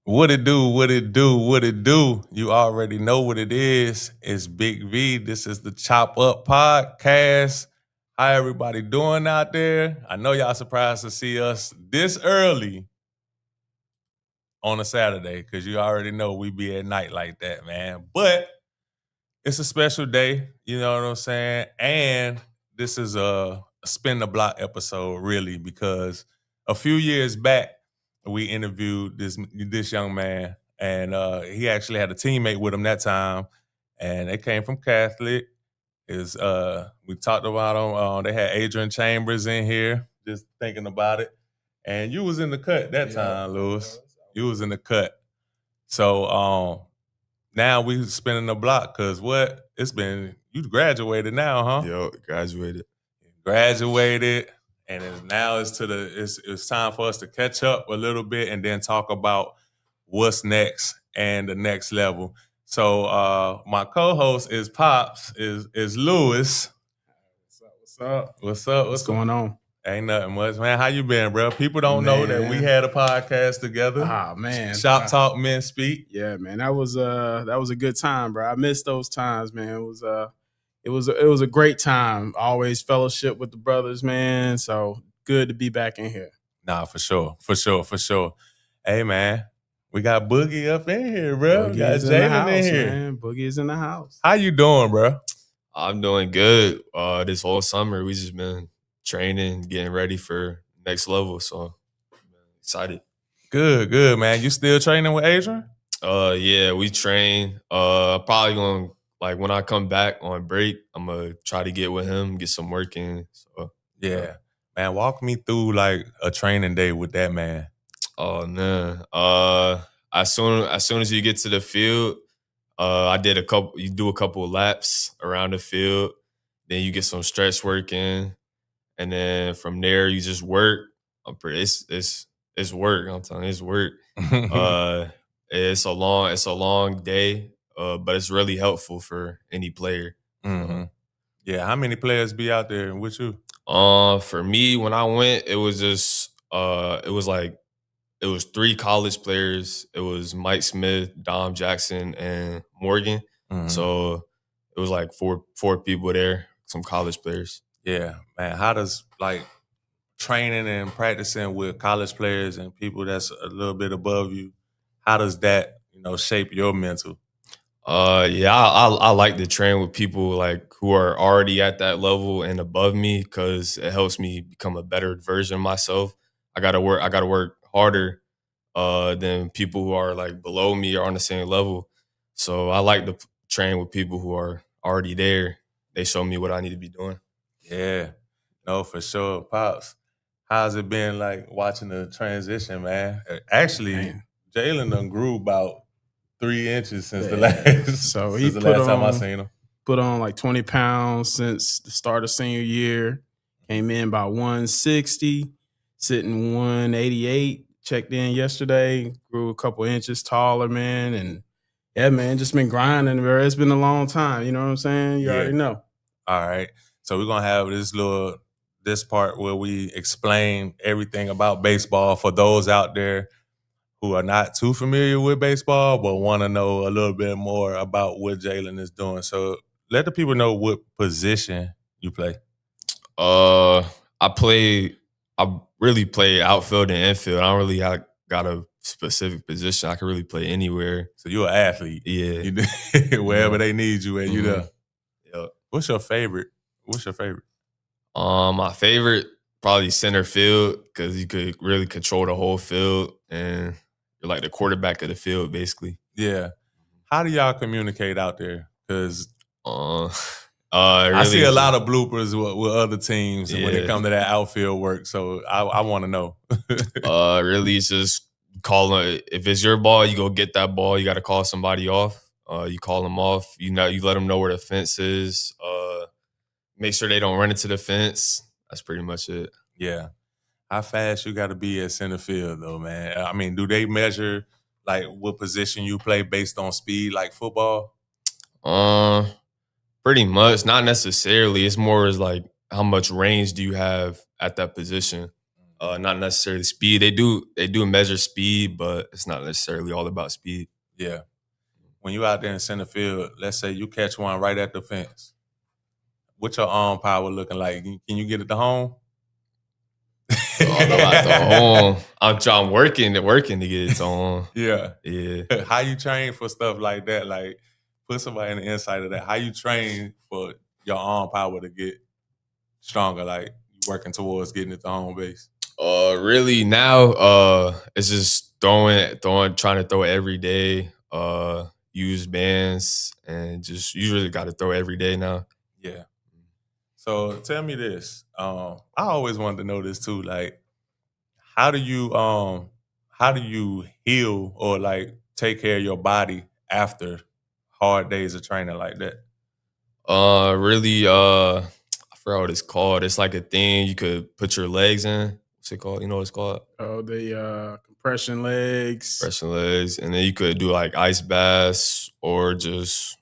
What it do, what it do, what it do. You already know what it is. It's Big V. This is the Chop Up Podcast. How everybody doing out there? I know y'all surprised to see us this early on a Saturday because you already know we be at night like that, man. But it's a special day, you know what I'm saying? And this is a spin the block episode, really, because a few years back we interviewed this young man, and he actually had a teammate with him that time, and they came from Catholic. Is we talked about them. They had Adrian Chambers in here, just thinking about it, and you was in the cut that time, Lewis. You was in the cut, so now we spinning the block because what? It's been, you graduated now, huh? Yo, graduated. Graduated, and now it's time for us to catch up a little bit and then talk about what's next and the next level. So my co-host is Pops, is Lewis. What's up? What's going on? Ain't nothing much, man. How you been, bro? People don't know that we had a podcast together. Ah, man. Shop Talk Men Speak. Yeah, man. That was a good time, bro. I missed those times, man. It was a great time. Always fellowship with the brothers, man. So good to be back in here. Nah, for sure. Hey, man, we got Boogie up in here, bro. We got Boogie's in the Jalen house, in here. man. Boogie's in the house. How you doing, bro? I'm doing good. This whole summer, we just been training, getting ready for next level. So excited. Good, man. You still training with Adrian? Yeah, we train. Probably gonna, like, when I come back on break, I'm gonna try to get with him, get some work in. So Yeah. Man, walk me through like a training day with that man. oh man. As soon as you get to the field, you do a couple of laps around the field, then you get some stretch work in, and then from there you just work. It's work. I'm telling you, it's work. It's a long day, but it's really helpful for any player. Mm-hmm. Yeah, how many players be out there with you? For me, when I went, it was just it was 3 college players. It was Mike Smith, Dom Jackson, and Morgan. Mhm. So it was like four people there, some college players. Yeah, man. How does like training and practicing with college players and people that's a little bit above you, how does that, shape your mental? Yeah, I like to train with people like who are already at that level and above me because it helps me become a better version of myself. I gotta work harder than people who are like below me or on the same level. So I like to train with people who are already there. They show me what I need to be doing. Yeah, no, for sure. Pops, how's it been like watching the transition, man? Actually, Man. Jalen done grew about 3 inches since the Yeah. last So since he the put last time I on- seen him. Put on like 20 pounds since the start of senior year. Came in about 160, sitting 188. Checked in yesterday, grew a couple inches taller, man. And yeah, man, just been grinding, bro. It's been a long time. You know what I'm saying? You Yeah. already know. All right. So we're gonna have this part where we explain everything about baseball for those out there who are not too familiar with baseball but want to know a little bit more about what Jalen is doing. So let the people know what position you play. I really play outfield and infield. I don't really got a specific position. I can really play anywhere. So you're an athlete. Yeah. Wherever they need you at, you there. Yep. What's your favorite? My favorite probably center field because you could really control the whole field and you're like the quarterback of the field, basically. Yeah. How do y'all communicate out there? Because Really I see a lot of bloopers with other teams when it Yeah. comes to that outfield work. So I want to know. Really it's just if it's your ball, you go get that ball. You got to call somebody off. You call them off. You let them know where the fence is. Make sure they don't run into the fence. That's pretty much it. Yeah. How fast you got to be at center field, though, man? I mean, do they measure like what position you play based on speed, like football? Pretty much. Not necessarily. It's more as like how much range do you have at that position. Not necessarily speed. They do measure speed, but it's not necessarily all about speed. Yeah. When you out there in center field, let's say you catch one right at the fence. What's your arm power looking like? Can you get it to home? All about the home. I'm working to get it to home. Yeah. Yeah. How you train for stuff like that? Like, put somebody in the inside of that. How you train for your arm power to get stronger? Like, you working towards getting it to home base? Really now, it's just throwing, trying to throw it every day. Use bands and just you really got to throw every day now. Yeah. So tell me this. I always wanted to know this too. Like, how do you heal or like take care of your body after hard days of training like that? Really, I forgot what it's called. It's like a thing you could put your legs in. What's it called? You know what it's called? Oh, the compression legs. Compression legs, and then you could do like ice baths or just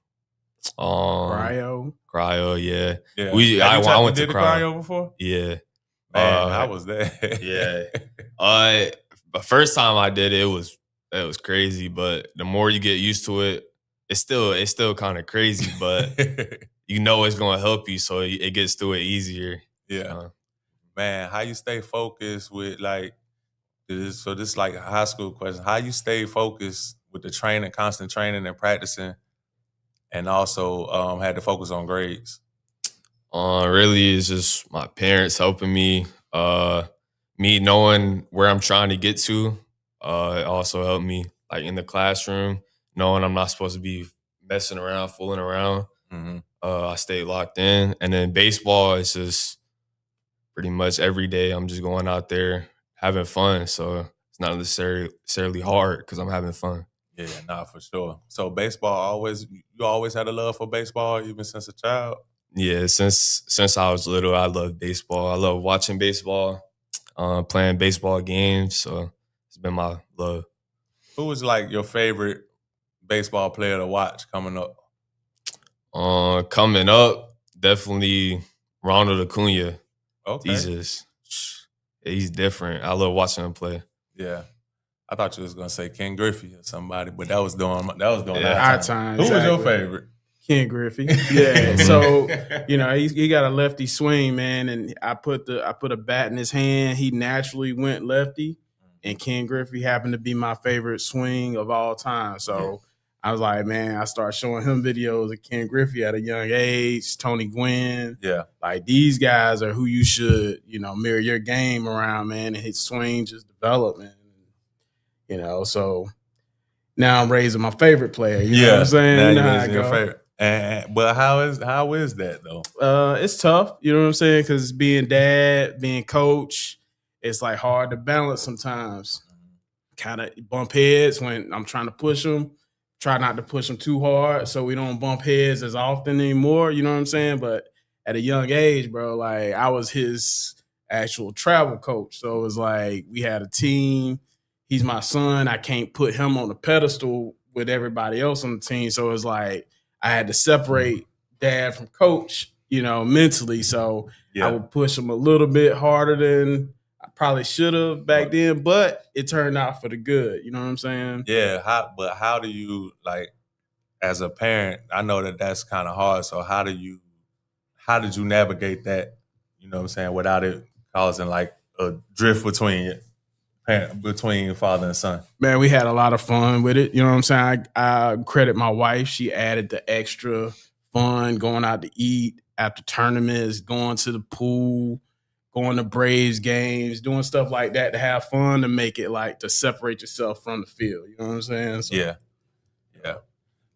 Cryo. Yeah. Yeah. I went to did cryo. cryo before? Yeah. Man, I was there. Yeah. The first time I did it was crazy, but the more you get used to it, it's still kind of crazy, but you know it's gonna help you, so it gets through it easier. Yeah. Man, how you stay focused with like this? So this is like a high school question. How you stay focused with the training, constant training and practicing, and also had to focus on grades? Really, it's just my parents helping me. Me knowing where I'm trying to get to. It also helped me, like in the classroom, knowing I'm not supposed to be messing around, fooling around. Mm-hmm. I stayed locked in, and then baseball is just pretty much every day. I'm just going out there having fun, so it's not necessarily hard because I'm having fun. Yeah, nah, for sure. So baseball you always had a love for baseball even since a child? Yeah, since I was little, I love baseball. I love watching baseball, playing baseball games. So it's been my love. Who was like your favorite baseball player to watch coming up? Coming up, definitely Ronald Acuna. Okay. He's different. I love watching him play. Yeah. I thought you was gonna say Ken Griffey or somebody, but that was during our time. Who was your exactly. favorite? Ken Griffey. Yeah. So, he got a lefty swing, man, and I put a bat in his hand. He naturally went lefty, and Ken Griffey happened to be my favorite swing of all time. So I was like, man, I started showing him videos of Ken Griffey at a young age, Tony Gwynn. Yeah. Like these guys are who you should, mirror your game around, man, and his swing just developed, man. So now I'm raising my favorite player. You know what I'm saying? Now You know you're how raising it your go. favorite. But how is that though? It's tough, you know what I'm saying? Because being dad, being coach, it's like hard to balance sometimes. Kind of bump heads when I'm trying to push them. Try not to push them too hard so we don't bump heads as often anymore. You know what I'm saying? But at a young age, bro, like I was his actual travel coach. So it was like we had a team. He's my son. I can't put him on a pedestal with everybody else on the team. So it's like I had to separate dad from coach, mentally. So I would push him a little bit harder than I probably should have back then, but it turned out for the good. You know what I'm saying? Yeah. How do you like as a parent? I know that that's kind of hard. So how did you navigate that? You know what I'm saying, without it causing like a drift between father and son? Man, we had a lot of fun with it. You know what I'm saying? I credit my wife. She added the extra fun, going out to eat after tournaments, going to the pool, going to Braves games, doing stuff like that to have fun, to make it like to separate yourself from the field. You know what I'm saying? So, Yeah.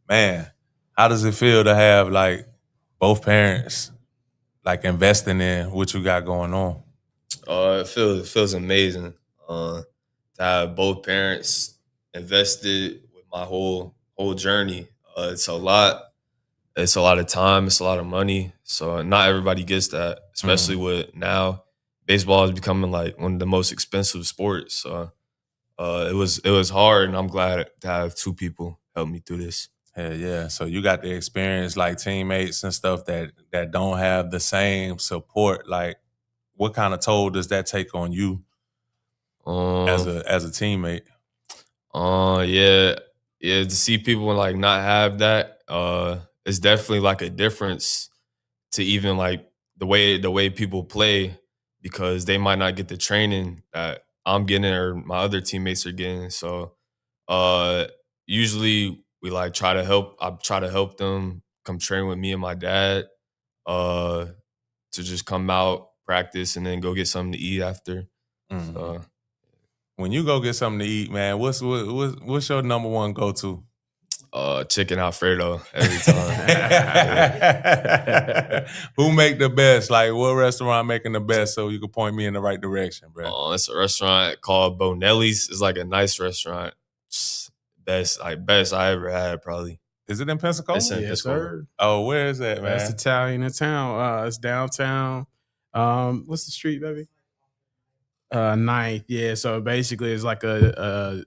Man, how does it feel to have like both parents like investing in what you got going on? It feels amazing. To have both parents invested with my whole journey. It's a lot. It's a lot of time. It's a lot of money. So not everybody gets that, especially with now baseball is becoming like one of the most expensive sports. So it was hard, and I'm glad to have two people help me through this. Yeah. So you got the experience like teammates and stuff that don't have the same support. Like, what kind of toll does that take on you? as Um, a teammate? yeah, yeah. To see people like not have that, it's definitely like a difference to even like the way people play because they might not get the training that I'm getting or my other teammates are getting. So, uh, usually we like try to help. I try to help them come train with me and my dad. Uh, to just come out, practice, and then go get something to eat after. Mhm. So, When you go get something to eat, man, what's your number one go to? chicken Alfredo every time. Who make the best? Like, what restaurant making the best? So you can point me in the right direction, bro. It's a restaurant called Bonelli's. It's like a nice restaurant. Best I ever had, probably. Is it in It's Pensacola? in Yes, Pensacola. sir. Oh, where is that, That's man? Italian in town. It's downtown. What's the street, baby? Ninth. Yeah. So basically, it's like a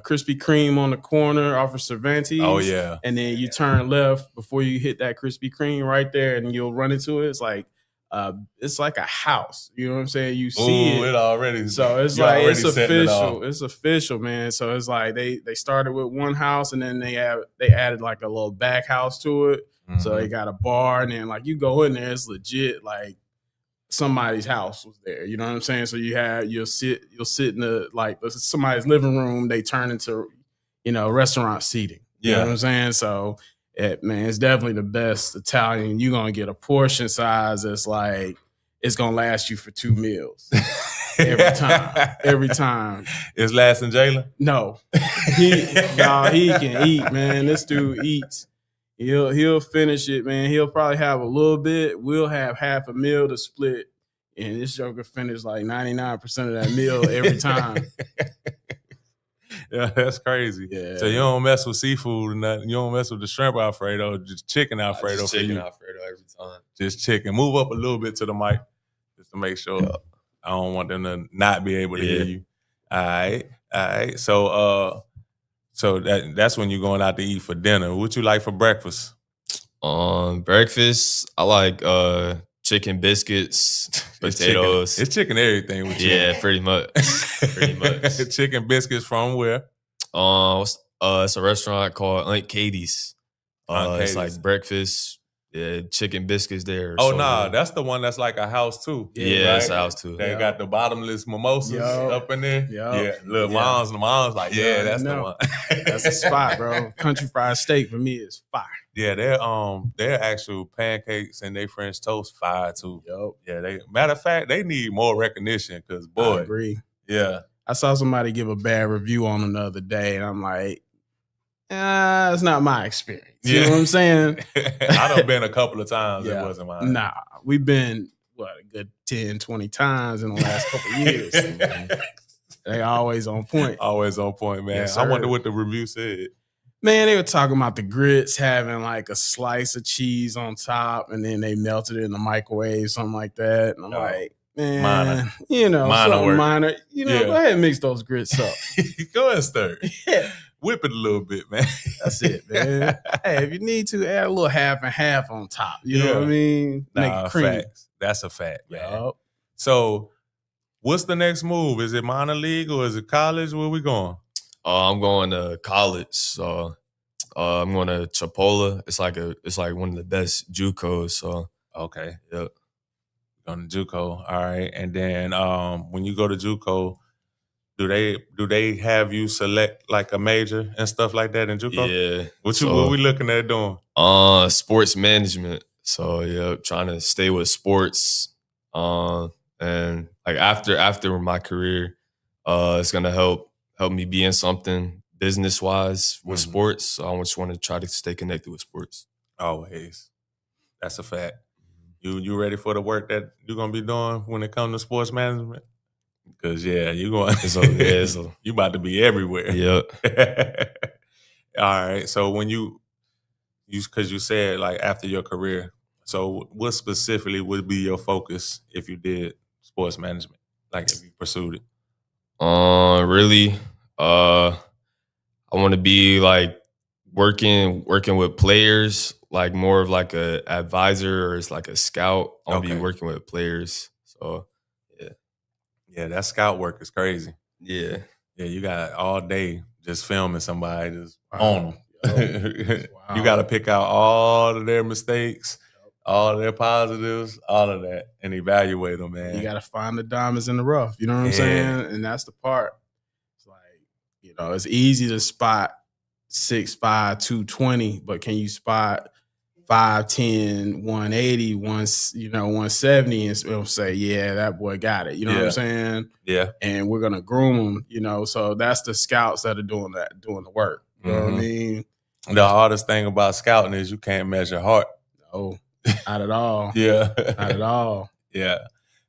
Krispy Kreme on the corner off of Cervantes. Oh yeah. And then you turn left before you hit that Krispy Kreme right there, and you'll run into it. It's like a house. You know what I'm saying? You see Ooh, it already. So it's you like already it's setting it off. official. It's official, man. So it's like they started with one house and then they added like a little back house to it. So Mhm. they got a bar and then like you go in there, it's legit like somebody's house was there. You know what I'm saying? So you'll sit in the like somebody's living room, they turn into restaurant seating. You know Yeah. what I'm saying? So man, it's definitely the best Italian. You're gonna get a portion size that's like it's gonna last you for 2 meals. Every time. Every time. It's lasting Jalen? No. He can eat, man. This dude eats. He'll finish it, man. He'll probably have a little bit. We'll have half a meal to split. And this joker finish like 99% of that meal every time. Yeah, that's crazy. Yeah. So you don't mess with seafood or nothing. You don't mess with the shrimp Alfredo, just chicken Alfredo Just for chicken you. Alfredo every time. Just chicken. Move up a little bit to the mic just to make sure. Yeah. I don't want them to not be able to hear Yeah. you. All right. So that's when you're going out to eat for dinner. What you like for breakfast? Breakfast, I like chicken biscuits, potatoes. It's chicken everything with you. Yeah, pretty much. Pretty much. Chicken biscuits from where? It's a restaurant called Aunt Katie's. Aunt It's Katie's. like breakfast. Yeah, chicken biscuits there. Oh, so nah, good. that's the one that's like a house too. Yeah, right? it's a house too. They Yeah. got the bottomless mimosas Yup. up in there. Yup. Yeah, little Yeah. mom's like, yeah, Yeah, that's the no. one. That's a spot, bro. Country fried steak for me is fire. Yeah, their actual pancakes and their French toast fire too. Yup. Yeah, matter of fact, they need more recognition because I boy, agree. yeah. I saw somebody give a bad review on them the other day, and I'm like, it's not my experience. You know what I'm saying? I done been a couple of times. Yeah. It wasn't mine. Nah, we've been, a good 10, 20 times in the last couple of years. They always on point. Always on point, man. Yes, I wonder sir. what the review said. Man, they were talking about the grits having like a slice of cheese on top, and then they melted it in the microwave, something like that. And I'm Oh. like, man, Minor. something work. minor. Yeah. Go ahead and mix those grits up. Go ahead, stir. Yeah, Whip it a little bit, man. that's it, man. Hey, if you need to, add a little half and half on top. You know what I mean? Make it creamy. Facts. That's a fact, man. Yup. So, what's the next move? Is it minor league or is it college? Where we going? I'm going to college, so I'm going to Chipola. It's like one of the best JUCOs. So Okay, yeah. going to JUCO. All right, and then when you go to JUCO, do they have you select like a major and stuff like that in JUCO? Yeah. What So, we looking at doing? sports management. So yeah, trying to stay with sports. And like after my career, it's gonna help me be in something business wise with Mhm. sports. So I just want to try to stay connected with sports. Always. That's a fact. You ready for the work that you're gonna be doing when it comes to sports management? Because you going. You about to be everywhere. Yeah. All right. So when because you said like after your career, so what specifically would be your focus if you did sports management? Like if you pursued it? Really, I want to be like working with players, like more of like a advisor or it's like a scout. I want to Okay. be working with players. So Yeah, that scout work is crazy. Yeah. Yeah, you got all day just filming somebody just Wow. on them. Wow. You got to pick out all of their mistakes, all of their positives, all of that, and evaluate them, man. You got to find the diamonds in the rough. You know what I'm saying? And that's the part. It's like, it's easy to spot 6'5", 220, but can you spot 5'10", 180, 170, and say, yeah, that boy got it. You know what I'm saying? Yeah. And we're gonna groom him. So that's the scouts that are doing the work. You know what I mean? The hardest thing about scouting is you can't measure heart. No, not at all. Yeah. Not at all. Yeah.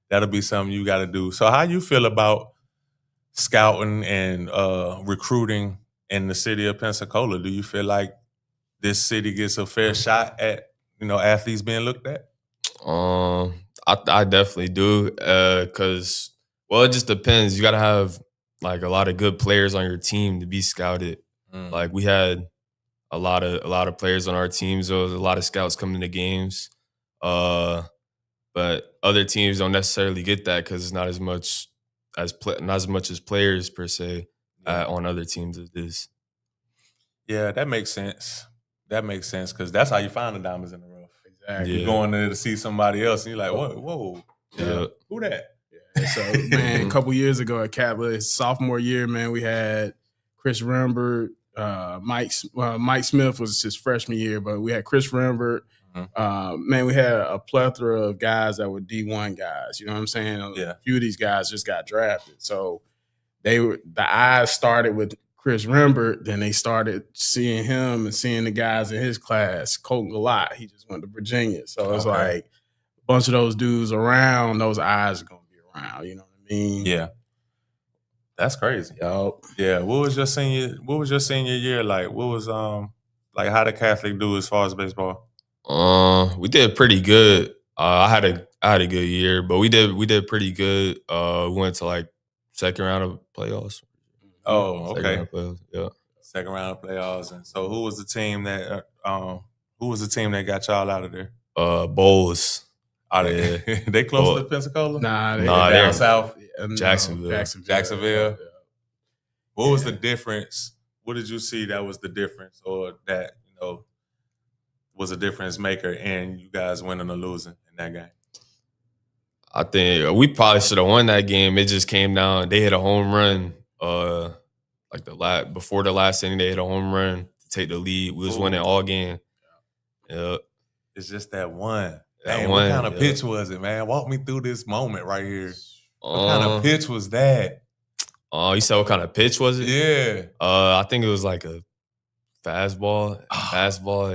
That'll be something you got to do. So how you feel about scouting and recruiting in the city of Pensacola? Do you feel like this city gets a fair shot at, athletes being looked at? I definitely do. Cause it just depends. You gotta have like a lot of good players on your team to be scouted. Like we had a lot of players on our team, so there was a lot of scouts coming to games. But other teams don't necessarily get that because it's not as much as players per se on other teams as this. Yeah, that makes sense. That makes sense because that's how you find the diamonds in the rough. Exactly. You're going there to see somebody else, and you're like, whoa, yeah. Who that? Yeah. So, man, a couple years ago at Catholic, sophomore year, man, we had Chris Rembert, Mike Smith was his freshman year, but we had Chris Rembert. Man, we had a plethora of guys that were D1 guys. You know what I'm saying? A few of these guys just got drafted. So the eyes started with Chris Rembert, then they started seeing him and seeing the guys in his class. Colton Galat, he just went to Virginia. So it's like a bunch of those dudes around, those eyes are going to be around. You know what I mean? Yeah. That's crazy. Yup. Yeah. What was your senior year like? What was like how did Catholic do as far as baseball? We did pretty good. I had a good year, but we did pretty good. We went to like second round of playoffs. Oh, okay. Second round of playoffs, yeah. Second round of playoffs. And so who was the team that got y'all out of there? Bowls. They close to Pensacola? Nah, they're down south. Jacksonville. Jacksonville. What was the difference? What did you see that was the difference, or that was a difference maker in you guys winning or losing in that game? I think we probably should have won that game. It just came down. They hit a home run. Before the last inning, they hit a home run to take the lead. We was winning all game. Yeah. It's just that one. Man, what kind of pitch was it, man? Walk me through this moment right here. What kind of pitch was that? You said what kind of pitch was it? Yeah. I think it was like a fastball,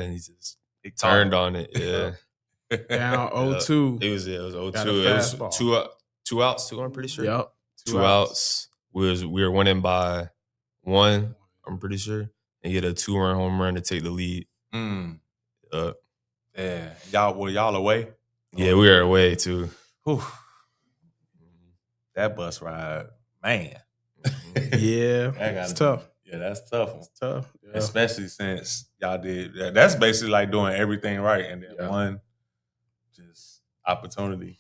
and he turned on it. Yeah. Down 0-2. It was 0-2. It was two outs too, I'm pretty sure. Yep. Two outs. We were winning by 1, I'm pretty sure. And he hit a 2-run home run to take the lead. Yeah. Y'all away? Yeah, we were away too. Whew. That bus ride, man. Yeah, it's tough. Yeah, that's tough. It's tough. Yeah. Especially since y'all did. That's basically like doing everything right, and then one just opportunity.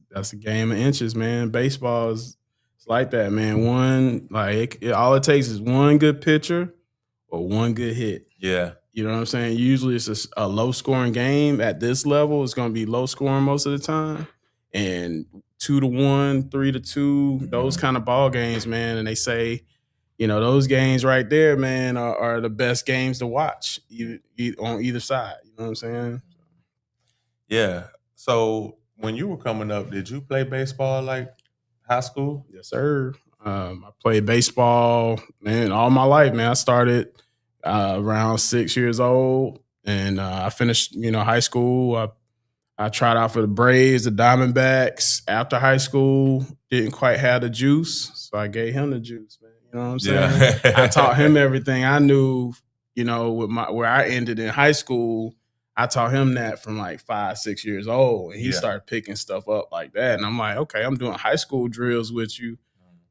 That's a game of inches, man. Baseball is like that, man. All it takes is one good pitcher or one good hit. Yeah. You know what I'm saying? Usually it's a low-scoring game. At this level, it's going to be low-scoring most of the time. And 2-1, 3-2, those kind of ball games, man. And they say, those games right there, man, are the best games to watch on either side. You know what I'm saying? Yeah. So when you were coming up, did you play baseball like high school? Yes, sir. I played baseball, man, all my life, man. I started around 6 years old, and I finished, high school. I tried out for the Braves, the Diamondbacks. After high school, didn't quite have the juice, so I gave him the juice, man. You know what I'm saying? Yeah. I taught him everything I knew, with where I ended in high school. I taught him that from like 5, 6 years old, and he started picking stuff up like that. And I'm like, okay, I'm doing high school drills with you.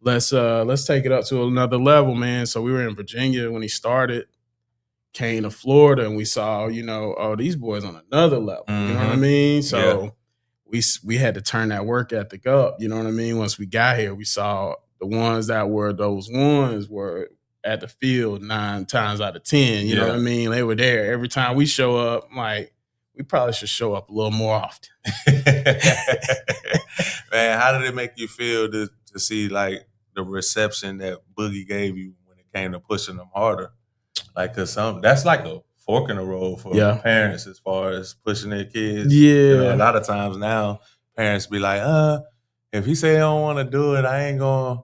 Let's take it up to another level, man. So we were in Virginia when he started. Came to Florida and we saw, these boys on another level. You know what I mean? So we had to turn that work ethic up. You know what I mean? Once we got here, we saw the ones that were those ones were at the field 9 times out of 10. You know what I mean? They were there every time we show up. Like, we probably should show up a little more often. Man, how did it make you feel to see like the reception that Boogie gave you when it came to pushing them harder? Like, cause that's like a fork in the road for parents as far as pushing their kids. Yeah. You know, a lot of times now parents be like, if he say I don't want to do it, I ain't going.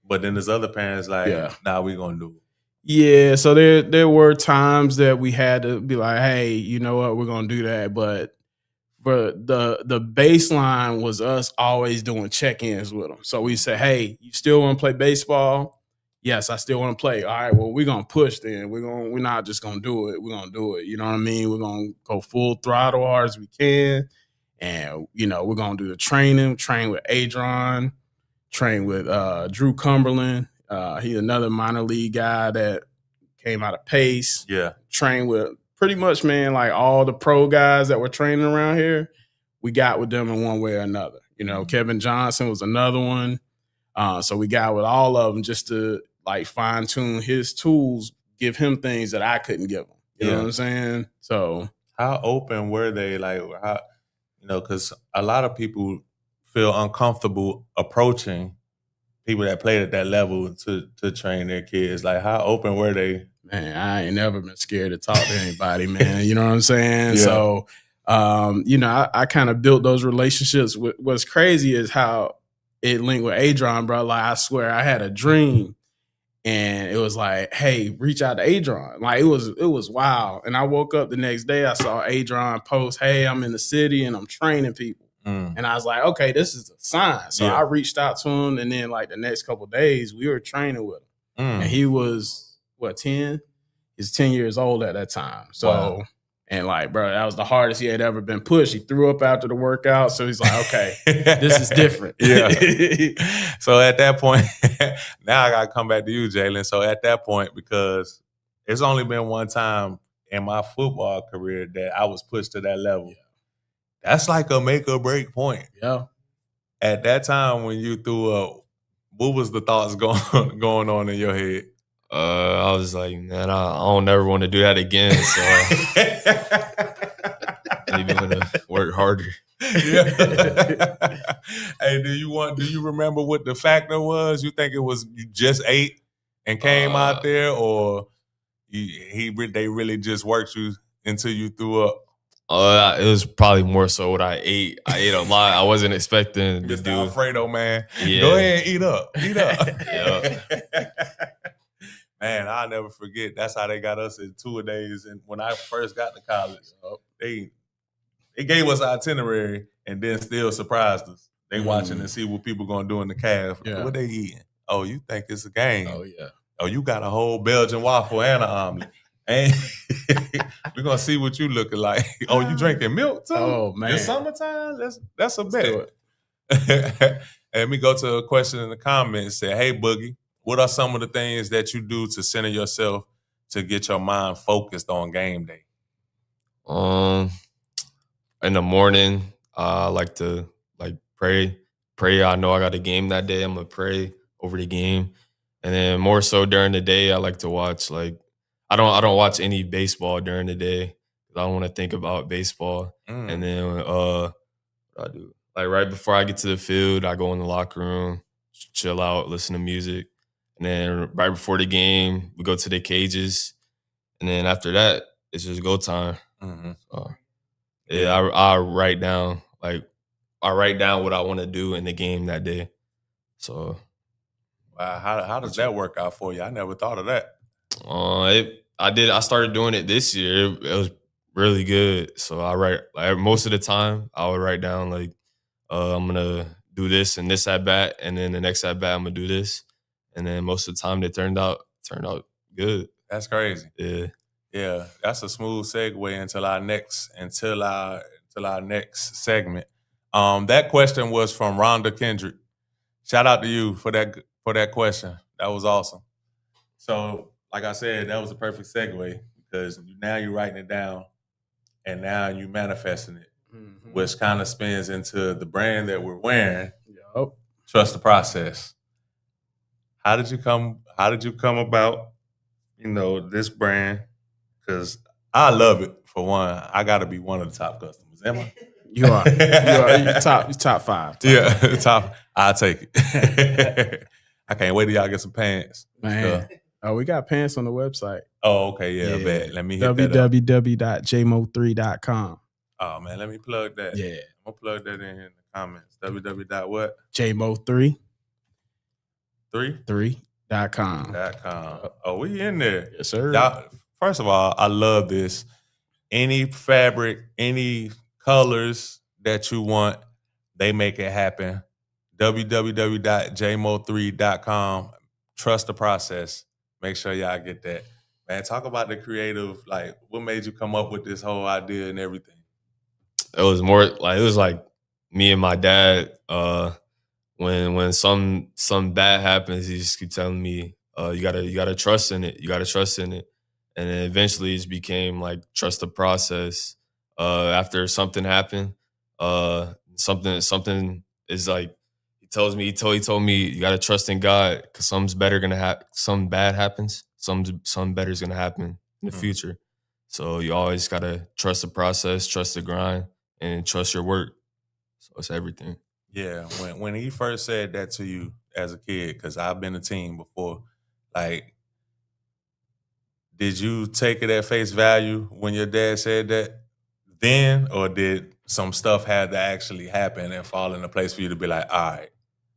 But then there's other parents like, nah, we gonna do it. Yeah, so there were times that we had to be like, hey, you know what, we're gonna do that. But the baseline was us always doing check-ins with them. So we say, hey, you still want to play baseball? Yes, I still want to play. All right, well, we're gonna push then. We're not just gonna do it. We're gonna do it. You know what I mean? We're gonna go full throttle hard as we can. And we're gonna do the training, train with Adron, train with Drew Cumberland. He's another minor league guy that came out of Pace. Yeah. Trained with pretty much, man, like all the pro guys that were training around here, we got with them in one way or another. Kevin Johnson was another one. So we got with all of them just to like fine tune his tools, give him things that I couldn't give him. You know what I'm saying? So how open were they? Like, how, because a lot of people feel uncomfortable approaching people that played at that level to train their kids. Like, how open were they? Man, I ain't never been scared to talk to anybody, man. You know what I'm saying? Yeah. So, I kind of built those relationships. What's crazy is how it linked with Adron, bro. Like, I swear I had a dream and it was like, hey, reach out to Adron. Like, it was wild. And I woke up the next day, I saw Adron post, hey, I'm in the city and I'm training people. And I was like, okay, this is a sign. So I reached out to him, and then like the next couple of days, we were training with him. And he was 10? He's 10 years old at that time. So, and like, bro, that was the hardest he had ever been pushed. He threw up after the workout. So he's like, okay, this is different. Yeah. So at that point, now I got to come back to you, Jalen. So at that point, because it's only been one time in my football career that I was pushed to that level. That's like a make or break point. Yeah. At that time when you threw up, what was the thoughts going on in your head? I was like, man, I don't ever want to do that again. So maybe I'm gonna work harder. Yeah. Hey, do you remember what the factor was? You think it was you just ate and came out there, or they really just worked you until you threw up? It was probably more so what I ate. I ate a lot. I wasn't expecting to do. Alfredo, man. Yeah. Go ahead and eat up. Yeah. Man, I'll never forget. That's how they got us in 2-a-days. And when I first got to college, they gave us our itinerary and then still surprised us. They watching and see what people gonna do in the calf. Yeah. What they eating? Oh, you think it's a game? Oh yeah. Oh, you got a whole Belgian waffle and an omelet. And we're gonna see what you looking like. Oh, you drinking milk too? Oh man. It's summertime. That's a bet. And we go to a question in the comments. Say, hey Boogie, what are some of the things that you do to center yourself to get your mind focused on game day? In the morning, I like to pray. I know I got a game that day. I'm gonna pray over the game, and then more so during the day, I like to watch I don't watch any baseball during the day. I don't want to think about baseball. And then what I do, like right before I get to the field, I go in the locker room, chill out, listen to music. And then right before the game, we go to the cages. And then after that, it's just go time. So, I write down what I want to do in the game that day. So, wow, how does that work out for you? I never thought of that. I started doing it this year. It was really good. So I write most of the time. I would write down I'm gonna do this and this at bat, and then the next at bat I'm gonna do this, and then most of the time they turned out good. That's crazy. Yeah, that's a smooth segue into our next segment. That question was from Rhonda Kendrick. Shout out to you for that question. That was awesome. So, like I said, that was a perfect segue because now you're writing it down and now you're manifesting it, which kind of spins into the brand that we're wearing. Yep. Trust the process. How did you come? How did you come about? This brand, because I love it. For one, I got to be one of the top customers. Am I? You are. You top five. Yeah, top. I'll take it. I can't wait till y'all get some pants. Man. Oh, we got pants on the website. Oh, okay, yeah, bet. Let me hit that up. www.jmo3.com. Oh man, let me plug that. Yeah. I'm gonna plug that in the comments. www.what? jmo3. 3? 3.com. Oh, we in there. Yes, sir. Y'all, first of all, I love this. Any fabric, any colors that you want, they make it happen. www.jmo3.com. Trust the process. Make sure y'all get that. Man, talk about the creative, like what made you come up with this whole idea and everything? It was more like, it was like me and my dad. When some bad happens, he just keep telling me, you gotta trust in it. You gotta trust in it. And then eventually it just became like trust the process. After something happened, something is like, he told me you gotta trust in God, because something's better gonna happen. Some bad happens, some better's gonna happen in the future. So you always gotta trust the process, trust the grind, and trust your work. So it's everything. Yeah, when he first said that to you as a kid, because I've been a teen before, like, did you take it at face value when your dad said that then, or did some stuff had to actually happen and fall into place for you to be like, all right?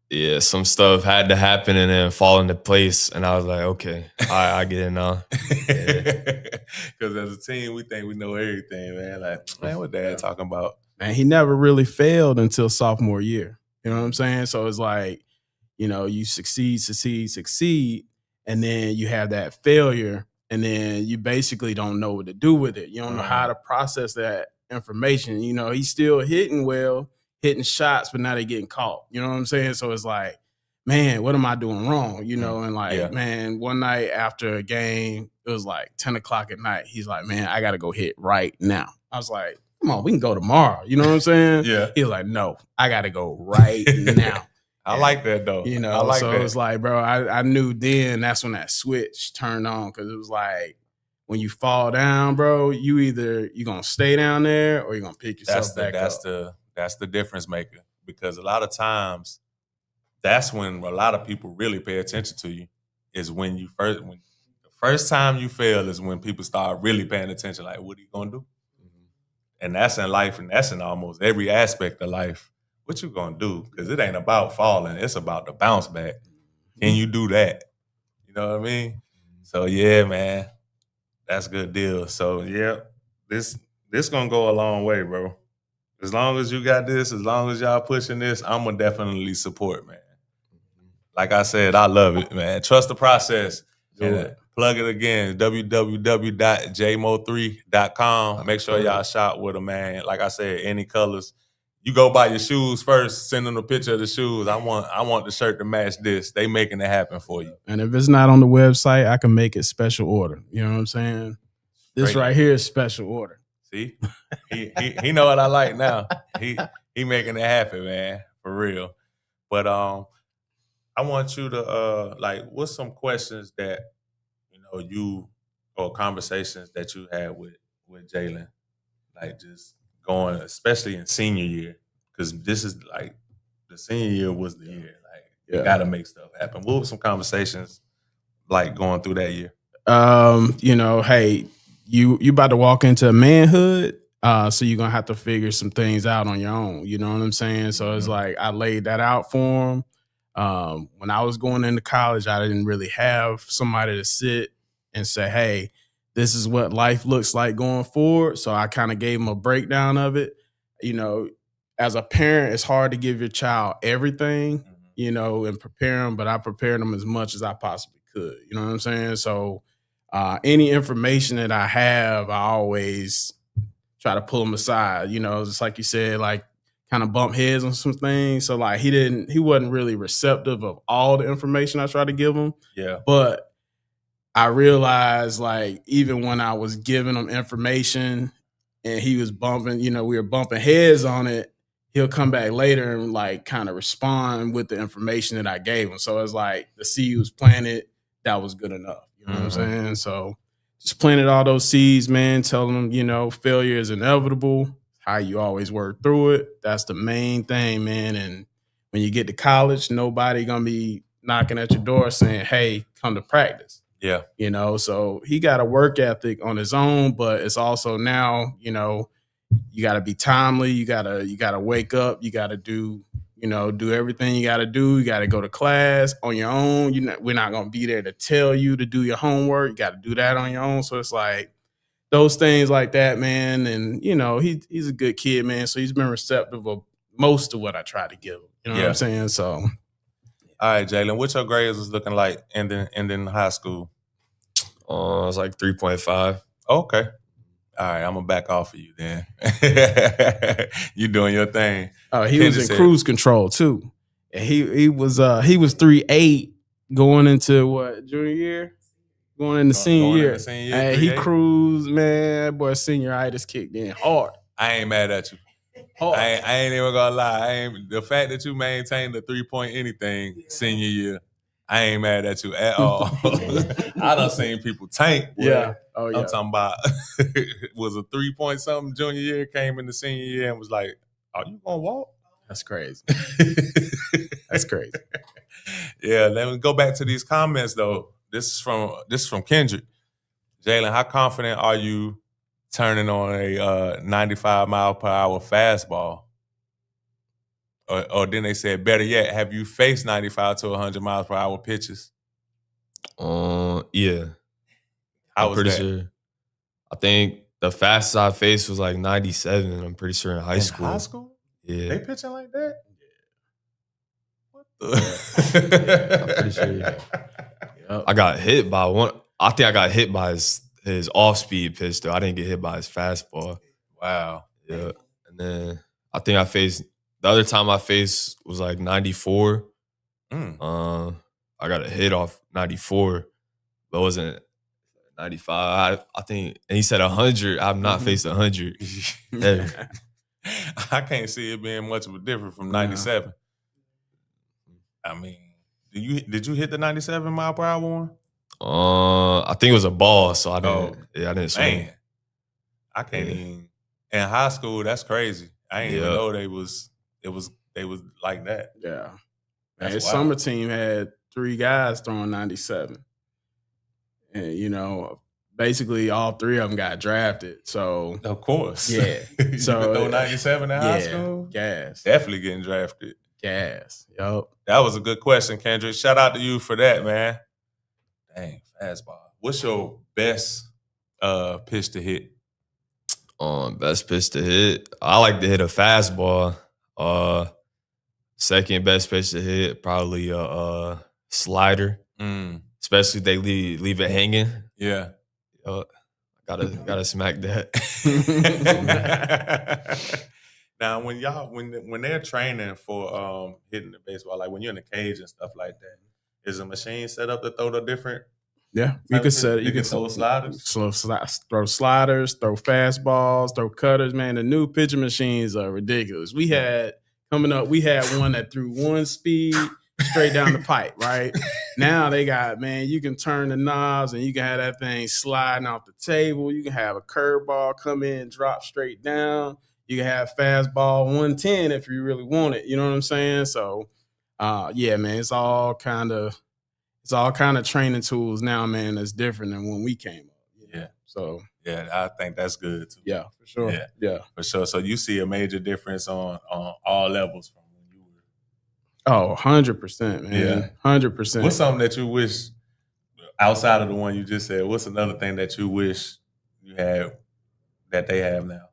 Yeah, some stuff had to happen and then fall into place, and I was like, okay, I get it now. Because as a team, we think we know everything, man. Like, man, what dad talking about? Man, he never really failed until sophomore year. You know what I'm saying? So it's like, you succeed, and then you have that failure, and then you basically don't know what to do with it. You don't know how to process that information. He's still hitting shots, but now they're getting caught. You know what I'm saying? So it's like, man, what am I doing wrong? And like, man, one night after a game, it was like 10 o'clock at night. He's like, man, I got to go hit right now. I was like, come on, we can go tomorrow. You know what I'm saying? Yeah. He was like, no, I got to go right now. I like that though. I like so that. it was like, bro, I knew then that's when that switch turned on, because it was like, when you fall down, bro, you're going to stay down there or you're going to pick yourself back up. That's the difference maker, because a lot of times that's when a lot of people really pay attention to you, is when the first time you fail is when people start really paying attention, like, what are you going to do? And that's in life, and that's in almost every aspect of life. What you gonna do? Because it ain't about falling. It's about the bounce back. Can you do that? You know what I mean? So yeah, man, that's a good deal. So yeah, this gonna go a long way, bro. As long as you got this, as long as y'all pushing this, I'm gonna definitely support, man. Like I said, I love it, man. Trust the process. Plug it again, www.jmo3.com. Make sure y'all shop with them, man. Like I said, any colors. You go buy your shoes first, send them a picture of the shoes. I want the shirt to match this. They making it happen for you. And if it's not on the website, I can make it special order. You know what I'm saying? This right here is special order. See? He know what I like now. He making it happen, man. For real. But I want you to what's some questions that you, or conversations that you had with Jalen, like just going, especially in senior year, because this is like the senior year was the year. Like, you got to make stuff happen. What were some conversations like going through that year? Hey, you about to walk into manhood, so you're gonna have to figure some things out on your own. You know what I'm saying? So it's like, I laid that out for him. When I was going into college, I didn't really have somebody to sit and say, hey, this is what life looks like going forward. So I kind of gave him a breakdown of it. As a parent, it's hard to give your child everything, and prepare them, but I prepared them as much as I possibly could. You know what I'm saying? So any information that I have, I always try to pull them aside, just like you said, like, kind of bump heads on some things. So like, he wasn't really receptive of all the information I tried to give him. Yeah. But I realized, like, even when I was giving him information and he was bumping, we were bumping heads on it, he'll come back later and like kind of respond with the information that I gave him. So it's like the seed was planted, that was good enough. You know what I'm saying? So just planted all those seeds, man, telling them, you know, failure is inevitable, how you always work through it. That's the main thing, man. And when you get to college, nobody gonna be knocking at your door saying, hey, come to practice. Yeah. You know, so he got a work ethic on his own, but it's also now, you know, you got to be timely. You gotta wake up. You got to do everything you got to do. You got to go to class on your own. We're not gonna be there to tell you to do your homework. You got to do that on your own. So it's like those things like that, man. And you know, he's a good kid, man. So he's been receptive of most of what I try to give him. You know what I'm saying? So, all right, Jalen, what your grades was looking like in high school? It was like 3.5. Okay. All right, I'm gonna back off of you then. You doing your thing. He was in cruise control too. And he was 3.8 going into what, junior year? Going into senior year. Hey, he cruised, man. Boy, senioritis kicked in hard. I ain't mad at you. I ain't even gonna lie. The fact that you maintained the 3-point anything senior year, I ain't mad at you at all. I done seen people tank. Boy. Yeah. Oh, yeah. I'm talking about was a 3-point something junior year, came in the senior year and was like, are you gonna walk? That's crazy. That's crazy. Yeah, let me go back to these comments though. This is from Kendrick. Jalen, how confident are you turning on a 95 mile per hour fastball? Or then they said, better yet, have you faced 95 to 100 miles per hour pitches? Yeah. How I'm was pretty that? sure. I think the fastest I faced was like 97. I'm pretty sure in high school. High school? Yeah. They pitching like that? What I'm pretty sure. Yep. I got hit by one. I think I got hit by his off-speed pitch, though. I didn't get hit by his fastball. Wow. Yeah. And then I think the other time I faced was like 94. I got a hit off 94, but it wasn't 95. I think, and he said 100. I've not faced 100. I can't see it being much of a difference from 97. I mean, did you hit the 97 mile per hour one? I think it was a ball, so I didn't swing. Man, I can't even. In high school, that's crazy. I didn't even know they was like that. Yeah. Man, his summer team had 3 guys throwing 97. And, you know, basically all 3 of them got drafted. So of course. Yeah. You So throw 97 in high school? Gas. Definitely getting drafted. Gas. Yup. That was a good question, Kendrick. Shout out to you for that, man. Dang, fastball. What's your best pitch to hit? Best pitch to hit. I like to hit a fastball. Second best pitch to hit, probably a slider. Especially if they leave it hanging. Yeah. Gotta smack that. Now, when they're training for hitting the baseball, like when you're in the cage and stuff like that, is a machine set up to throw the different? Yeah, you can set it. You can throw sliders. Throw sliders, throw fastballs, throw cutters. Man, the new pitching machines are ridiculous. We had one that threw one speed straight down the pipe. Right now, they got, man, you can turn the knobs and you can have that thing sliding off the table. You can have a curveball come in, drop straight down. You can have fastball 110 if you really want it. You know what I'm saying? So, yeah, man, it's all kind of training tools now, man, that's different than when we came up. Yeah. So yeah, I think that's good too. Yeah, for sure. Yeah. For sure. So you see a major difference on all levels from when you were. Oh, 100%, man. Yeah. 100%. What's something that you wish outside of the one you just said? What's another thing that you wish you had that they have now?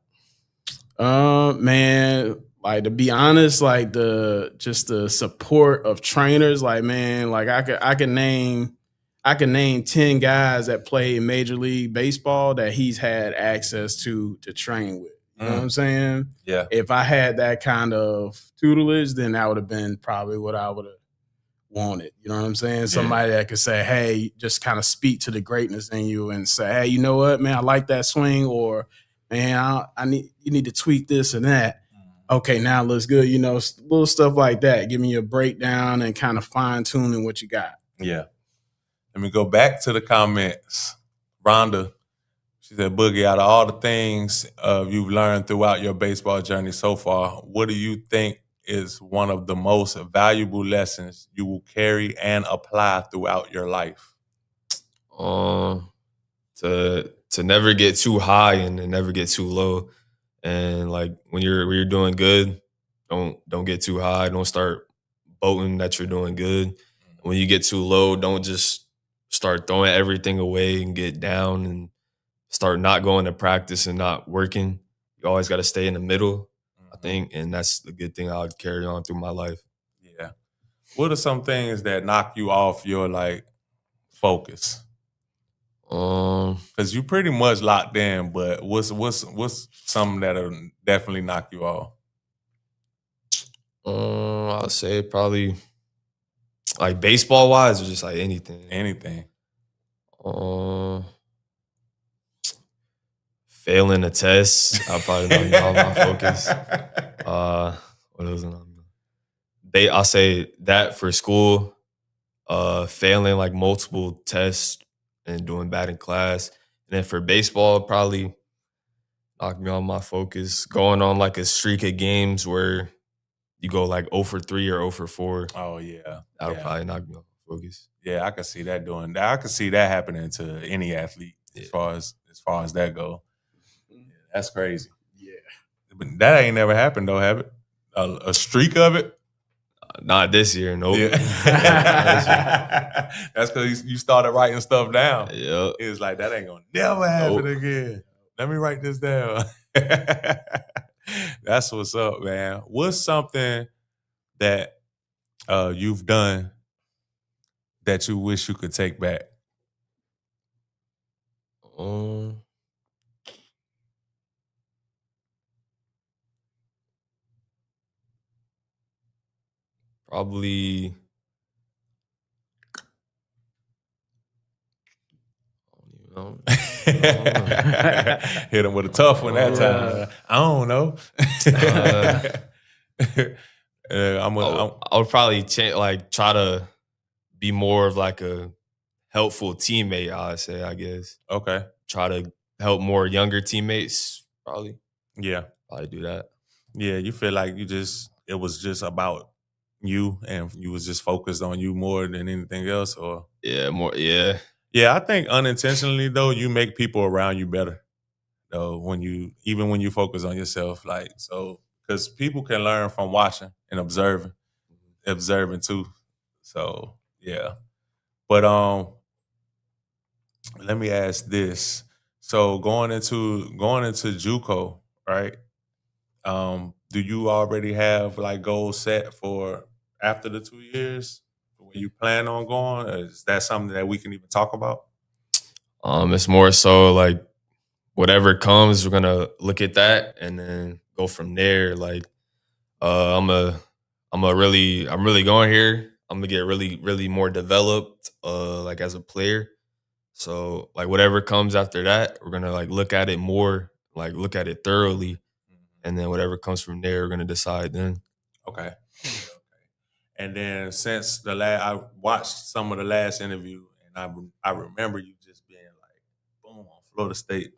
Man, like, to be honest, like the support of trainers, like, man, like I can name 10 guys that play Major League Baseball that he's had access to train with. You know what I'm saying? Yeah. If I had that kind of tutelage, then that would have been probably what I would have wanted. You know what I'm saying? Somebody that could say, hey, just kind of speak to the greatness in you and say, hey, you know what, man, I like that swing, or man, you need to tweak this and that. okay, now it looks good. Little stuff like that. Give me a breakdown and kind of fine tuning what you got. Yeah. Let me go back to the comments. Rhonda, she said, Boogie, out of all the things you've learned throughout your baseball journey so far, what do you think is one of the most valuable lessons you will carry and apply throughout your life? To never get too high and to never get too low. And like when you're doing good, don't get too high. Don't start boasting that you're doing good. When you get too low, don't just start throwing everything away and get down and start not going to practice and not working. You always got to stay in the middle, I think, and that's the good thing I would carry on through my life. Yeah. What are some things that knock you off your like focus? Because you pretty much locked in, but what's something that'll definitely knock you off? I'll say probably like baseball wise or just like anything. Anything. Failing a test, I'll probably knock off my focus. What else? I'll say that for school. Failing like multiple tests and doing bad in class. And then for baseball, probably knock me on my focus. Going on like a streak of games where you go like 0 for 3 or 0 for 4. Oh yeah. That'll probably knock me off focus. Yeah, I could see that doing that. I could see that happening to any athlete as far as that go. Yeah, that's crazy. Yeah. But that ain't never happened though, have it? A streak of it? Not this year, nope. Yeah. That's because you started writing stuff down. Yep. It was like, that ain't gonna never happen again. Let me write this down. That's what's up, man. What's something that you've done that you wish you could take back? Probably. I don't even know. Hit him with a tough one that time. I don't know. I would probably try to be more of like a helpful teammate, I guess. Okay. Try to help more younger teammates, probably. Yeah. Probably do that. Yeah, you feel like it was just about you and you was just focused on you more than anything else, or? Yeah, more, yeah. Yeah, I think unintentionally though, you make people around you better. Though when you focus on yourself, like, so, because people can learn from watching and observing too. So yeah, but let me ask this. So going into JUCO, right? Do you already have like goals set for after the 2 years? Where you plan on going? Or is that something that we can even talk about? It's more so like whatever comes, we're gonna look at that and then go from there. Like, I'm really going here. I'm gonna get really more developed, like as a player. So like whatever comes after that, we're gonna like look at it more, like look at it thoroughly, and then whatever comes from there, we're gonna decide then. Okay. And then since I watched some of the last interview, and I remember you just being like, boom, on Florida State.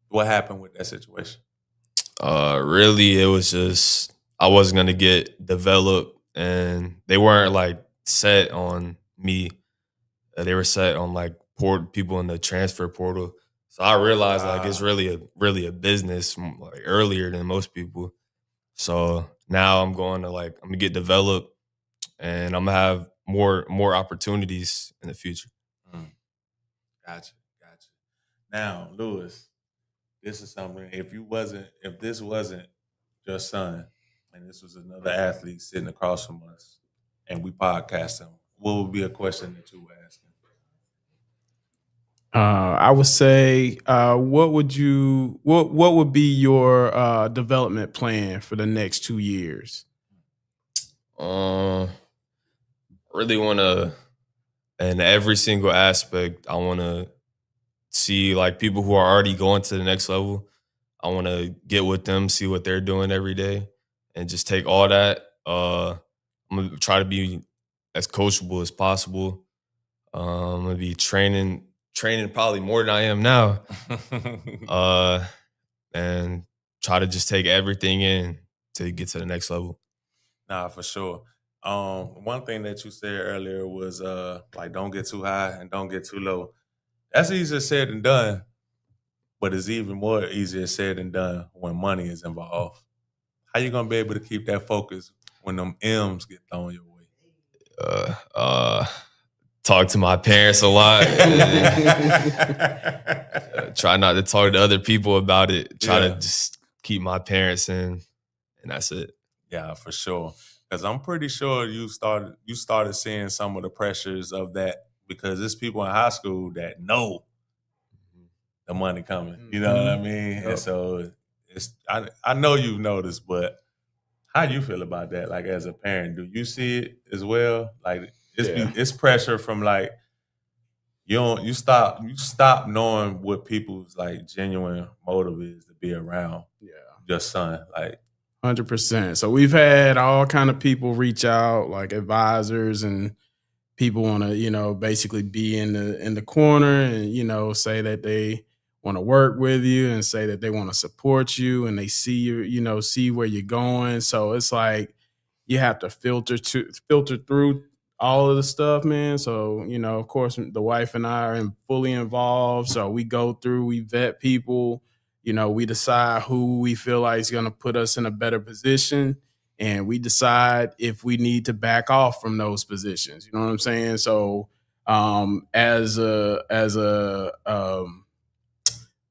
What happened with that situation? Really, it was just I wasn't gonna get developed, and they weren't like set on me. They were set on like people in the transfer portal. So I realized like it's really a business like earlier than most people. So now I'm gonna get developed, and I'm gonna have more opportunities in the future. Gotcha. Now, Lewis, this is something. If this wasn't your son, and this was another athlete sitting across from us, and we podcast him, what would be a question that you would ask him? I would say, what would be your development plan for the next 2 years? Really want to, in every single aspect, I want to see like people who are already going to the next level. I want to get with them, see what they're doing every day, and just take all that. I'm gonna try to be as coachable as possible. I'm gonna be training probably more than I am now. And try to just take everything in to get to the next level. Nah, for sure. One thing that you said earlier was like don't get too high and don't get too low. That's easier said than done, but it's even more easier said than done when money is involved. How you gonna be able to keep that focus when them M's get thrown your way? Talk to my parents a lot. Try not to talk to other people about it. Try to just keep my parents in, and that's it. Yeah, for sure. Because I'm pretty sure you started seeing some of the pressures of that because there's people in high school that know the money coming. You know what I mean? Yep. And so I know you've noticed, but how you feel about that? Like as a parent, do you see it as well? Like it's pressure from like you stop knowing what people's like genuine motive is to be around your son. Like 100%. So we've had all kind of people reach out, like advisors and people want to, basically be in the corner and, say that they want to work with you and say that they want to support you and they see you, see where you're going. So it's like you have to filter through all of the stuff, man. So, of course, the wife and I are fully involved. So we go through, we vet people, we decide who we feel like is going to put us in a better position. And we decide if we need to back off from those positions. You know what I'm saying? So as a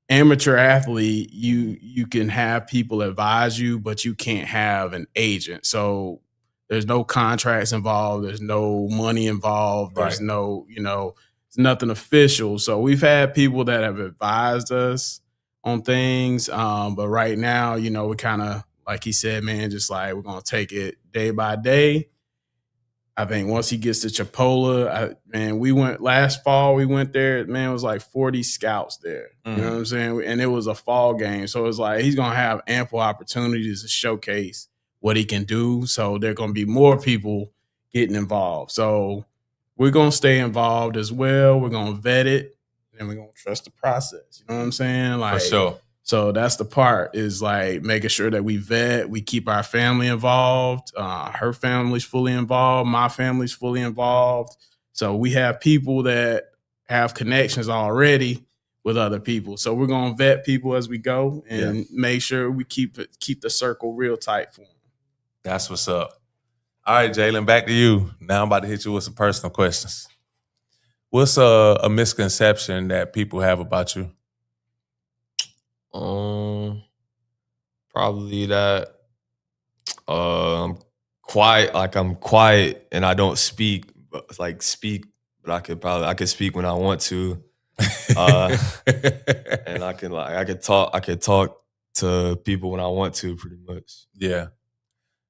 amateur athlete, you can have people advise you, but you can't have an agent. So there's no contracts involved. There's no money involved. There's it's nothing official. So we've had people that have advised us on things. But right now, we kind of, like he said, man, just like we're going to take it day by day. I think once he gets to Chipola, we went last fall, we went there, man, it was like 40 scouts there. You know what I'm saying? And it was a fall game. So it's like he's going to have ample opportunities to showcase what he can do. So there are going to be more people getting involved. So we're going to stay involved as well. We're going to vet it and we're going to trust the process. You know what I'm saying? Like, for sure. So that's the part is like making sure that we vet, we keep our family involved. Her family's fully involved. My family's fully involved. So we have people that have connections already with other people. So we're going to vet people as we go and make sure we keep the circle real tight for them. That's what's up. All right, Jalen, back to you. Now I'm about to hit you with some personal questions. What's a misconception that people have about you? Probably that I'm quiet. Like I'm quiet and I don't speak, but I could speak when I want to. And I could talk to people when I want to, pretty much. Yeah.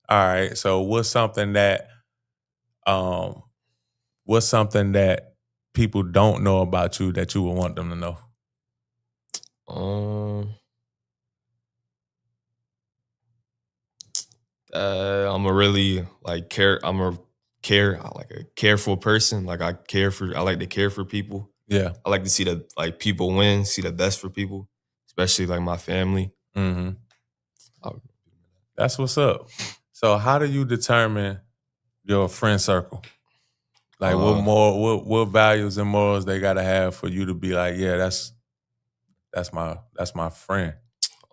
All right. So what's something that people don't know about you that you would want them to know? I'm a really I'm a careful person. Like I like to care for people. Yeah. I like to see people win, see the best for people, especially like my family. Mm-hmm. That's what's up. So how do you determine your friend circle? Like what values and morals they gotta have for you to be like, yeah, that's my friend.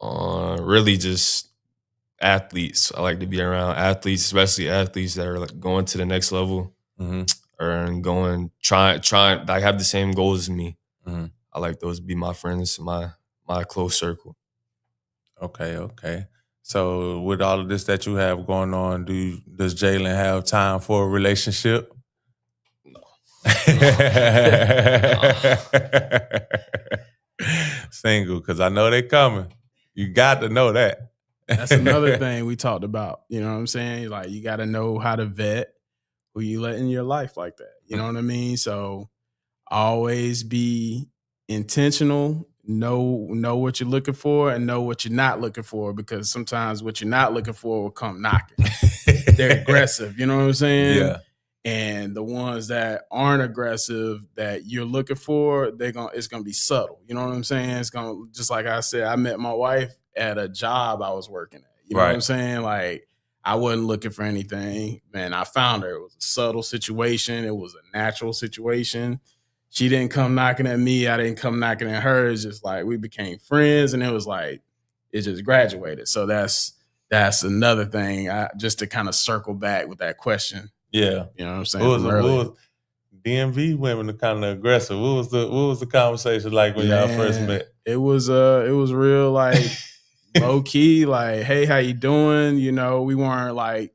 Really just athletes. I like to be around athletes, especially athletes that are like going to the next level or trying like have the same goals as me. Mm-hmm. I like those to be my friends, my close circle. Okay. So with all of this that you have going on, does Jalen have time for a relationship? No. Single, because I know they coming. You got to know that. That's another thing we talked about. You know what I'm saying? Like you got to know how to vet who you let in your life like that. You know what I mean? So always be intentional. know what you're looking for and know what you're not looking for, because sometimes what you're not looking for will come knocking. They're aggressive, you know what I'm saying? Yeah. And the ones that aren't aggressive that you're looking for, it's gonna be subtle. You know what I'm saying? It's gonna, just like I said, I met my wife at a job I was working at. You know what I'm saying? Like, I wasn't looking for anything, man. I found her. It was a subtle situation. It was a natural situation. She didn't come knocking at me. I didn't come knocking at her. It's just like we became friends, and it was like it just graduated. So that's another thing. Just to kind of circle back with that question. Yeah. You know what I'm saying? What was DMV women are kind of aggressive. What was the conversation like when y'all first met? It was real, like low key, like, hey, how you doing? You know, we weren't like,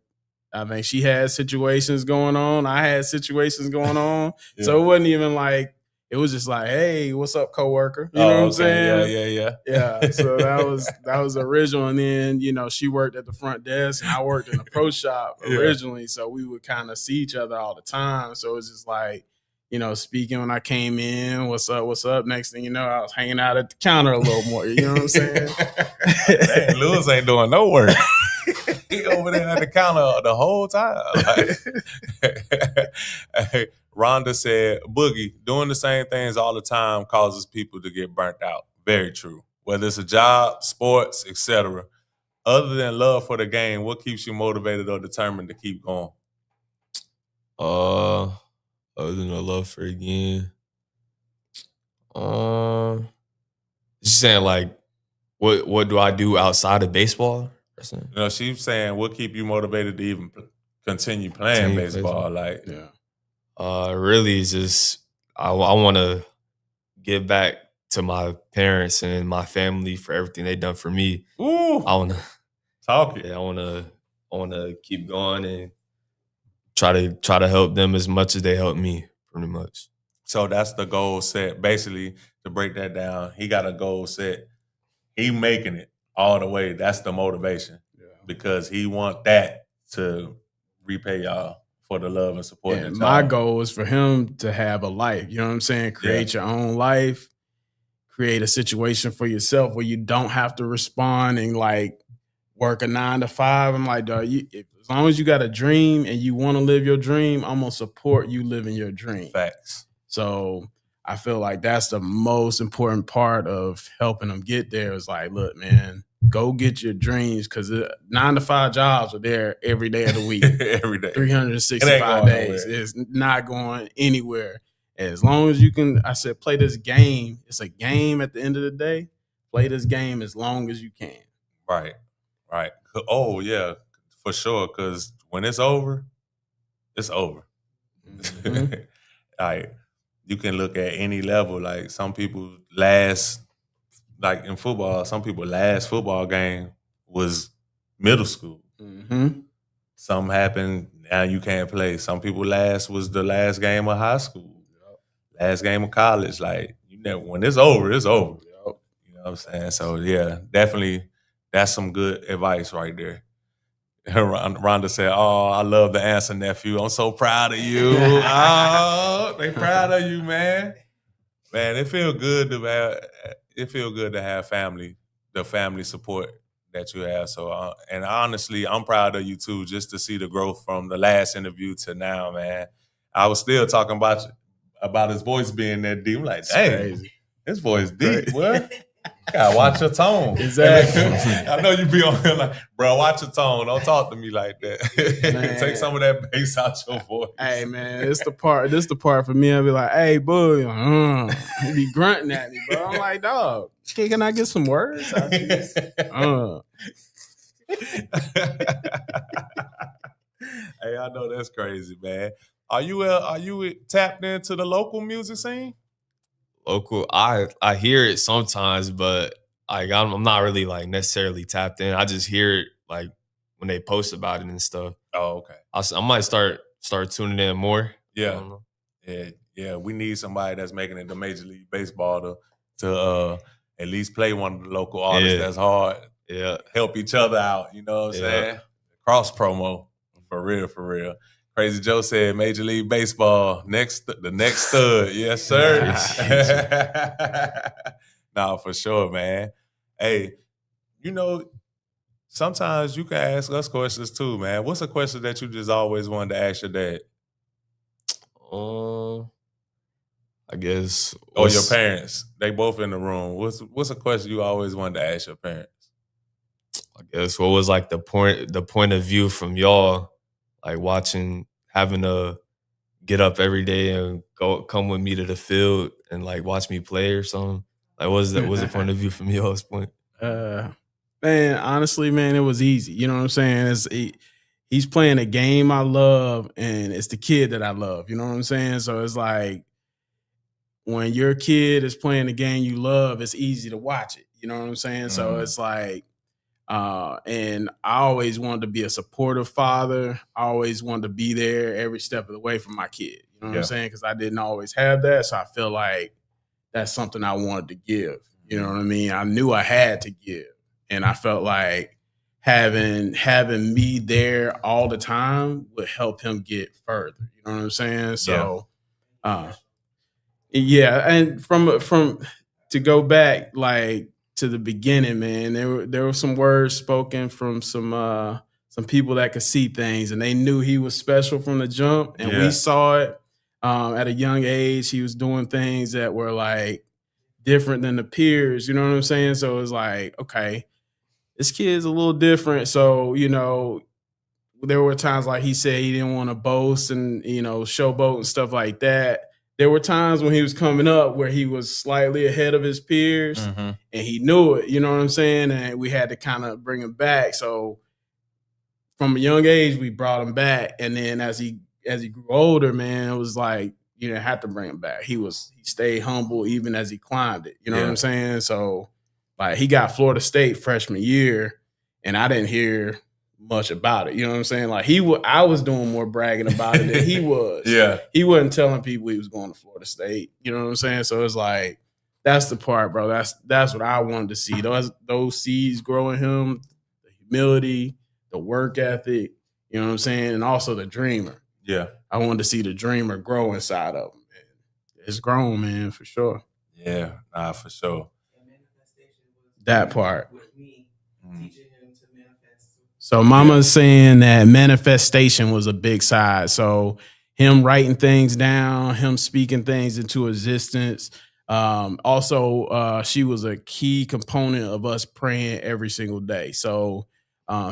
I think she had situations going on. I had situations going on. Yeah. So it wasn't even like, it was just like, hey, what's up, coworker? You know what I'm saying? Yeah. So that was original. And then, you know, she worked at the front desk and I worked in the pro shop originally. So we would kind of see each other all the time. So it was just like, you know, speaking when I came in, what's up? Next thing you know, I was hanging out at the counter a little more. You know what I'm saying? Dang, Lewis ain't doing no work. He over there at the counter the whole time. Hey, Rhonda said, Boogie, doing the same things all the time causes people to get burnt out. Very true. Whether it's a job, sports, etc. Other than love for the game, what keeps you motivated or determined to keep going? Other than the love for the game, she's saying like, what do I do outside of baseball? You know, she's saying what keep you motivated to even continue playing baseball? Like, really, it's just I want to give back to my parents and my family for everything they've done for me. Ooh, I want to talk it. Yeah, I want to keep going and try to help them as much as they help me, pretty much. So that's the goal set. Basically, to break that down, he got a goal set. He making it all the way. That's the motivation, because he want that to repay y'all for the love and support. And my goal is for him to have a life. You know what I'm saying? Create your own life. Create a situation for yourself where you don't have to respond and like work a 9 to 5. I'm like, dog, as long as you got a dream and you want to live your dream, I'm gonna support you living your dream. Facts. So I feel like that's the most important part of helping them get there. Is like, look, man, go get your dreams, because 9 to 5 jobs are there every day of the week, every day, 365 days. It's not going anywhere. As long as you can, I said, play this game. It's a game at the end of the day. Play this game as long as you can. Right. Oh, yeah, for sure, because when it's over, it's over. Mm-hmm. Like, you can look at any level. Like, some people like in football, some people last football game was middle school. Mm-hmm. Something happened, now you can't play. Some people last was the last game of high school. Last game of college. Like, you know, when it's over, it's over. You know what I'm saying? So, yeah, definitely that's some good advice right there. Rhonda said, oh, I love the answer, nephew. I'm so proud of you. Oh, they proud of you, man. Man, it feel good to have family, the family support that you have. So, and honestly, I'm proud of you too, just to see the growth from the last interview to now, man. I was still talking about his voice being that deep. I'm like, dang, his voice deep, what? Gotta watch your tone. Exactly. I know you be on here like, bro, watch your tone. Don't talk to me like that. Take some of that bass out your voice. Hey, man, this the part for me. I'll be like, hey, boo, you be grunting at me, bro. I'm like, dog, can I get some words out of this? Hey, I know that's crazy, man. Are you tapped into the local music scene? Local, I hear it sometimes, but like I'm not really like necessarily tapped in. I just hear it like when they post about it and stuff. Oh, okay. I might start tuning in more. Yeah, yeah. We need somebody that's making it to Major League Baseball to at least play one of the local artists. That's hard. Yeah, help each other out. You know what I'm saying? Cross promo for real. Crazy Joe said Major League Baseball, the next stud. Yes, sir. Nah, for sure, man. Hey, you know, sometimes you can ask us questions too, man. What's a question that you just always wanted to ask your dad Um, I guess or your parents? They both in the room. What's a question you always wanted to ask your parents? what was like the point of view from y'all, like having to get up every day and come with me to the field and like watch me play or something? Like, what's the point of view from y'all's point? Man, honestly, man, it was easy. You know what I'm saying? He's playing a game I love, and it's the kid that I love. You know what I'm saying? So it's like when your kid is playing the game you love, it's easy to watch it. You know what I'm saying? So it's like, and I always wanted to be a supportive father. I always wanted to be there every step of the way for my kid. You know what I'm saying? Because I didn't always have that. So I feel like that's something I wanted to give. You know what I mean? I knew I had to give. And I felt like having me there all the time would help him get further. You know what I'm saying? So yeah, and from to go back like to the beginning, man, there were some words spoken from some people that could see things, and they knew he was special from the jump, and we saw it at a young age. He was doing things that were like different than the peers. You know what I'm saying? So it was like, okay, this kid's a little different. So there were times like he said he didn't want to boast and showboat and stuff like that. There were times when he was coming up where he was slightly ahead of his peers, and he knew it. You know what I'm saying? And we had to kind of bring him back. So from a young age, we brought him back, and then as he grew older, man, it was like you didn't have to bring him back. He stayed humble even as he climbed it. You know what I'm saying? So like he got Florida State freshman year, and I didn't hear much about it. You know what I'm saying? Like I was doing more bragging about it than he was. He wasn't telling people he was going to Florida State. You know what I'm saying? So it's like that's the part, bro. That's what I wanted to see. Those seeds grow in him, the humility, the work ethic. You know what I'm saying? And also the dreamer. Yeah. I wanted to see the dreamer grow inside of him. It's grown, man, for sure. Yeah, nah, for sure. That part. So Mama's saying that manifestation was a big side. So him writing things down, him speaking things into existence. Also, she was a key component of us praying every single day. So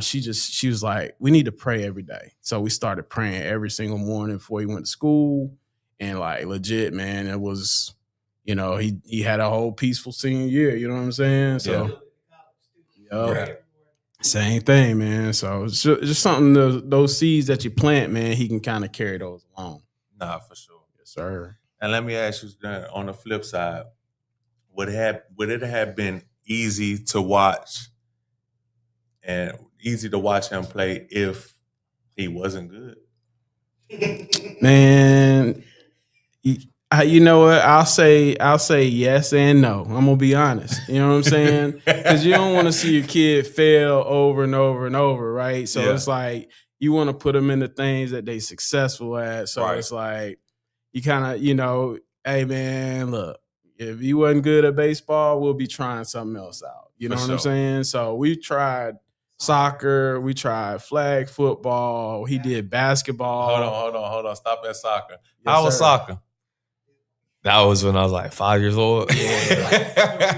she was like, we need to pray every day. So we started praying every single morning before he went to school. And like legit, man, it was, he had a whole peaceful senior year. You know what I'm saying? So same thing, man. So it's just something, those seeds that you plant, man, he can kind of carry those along. Nah, for sure. Yes, sir. And let me ask you on the flip side, would it have been easy to watch him play if he wasn't good? Man, you know what? I'll say yes and no. I'm gonna be honest. You know what I'm saying? Because you don't want to see your kid fail over and over and over, right? So it's like you want to put them into things that they successful at. So it's like you kind of, hey man, look, if you wasn't good at baseball, we'll be trying something else out. You know what I'm saying? So we tried soccer, we tried flag football, he did basketball. Hold on. Stop at soccer. How was soccer? That was when I was like 5 years old. Yeah.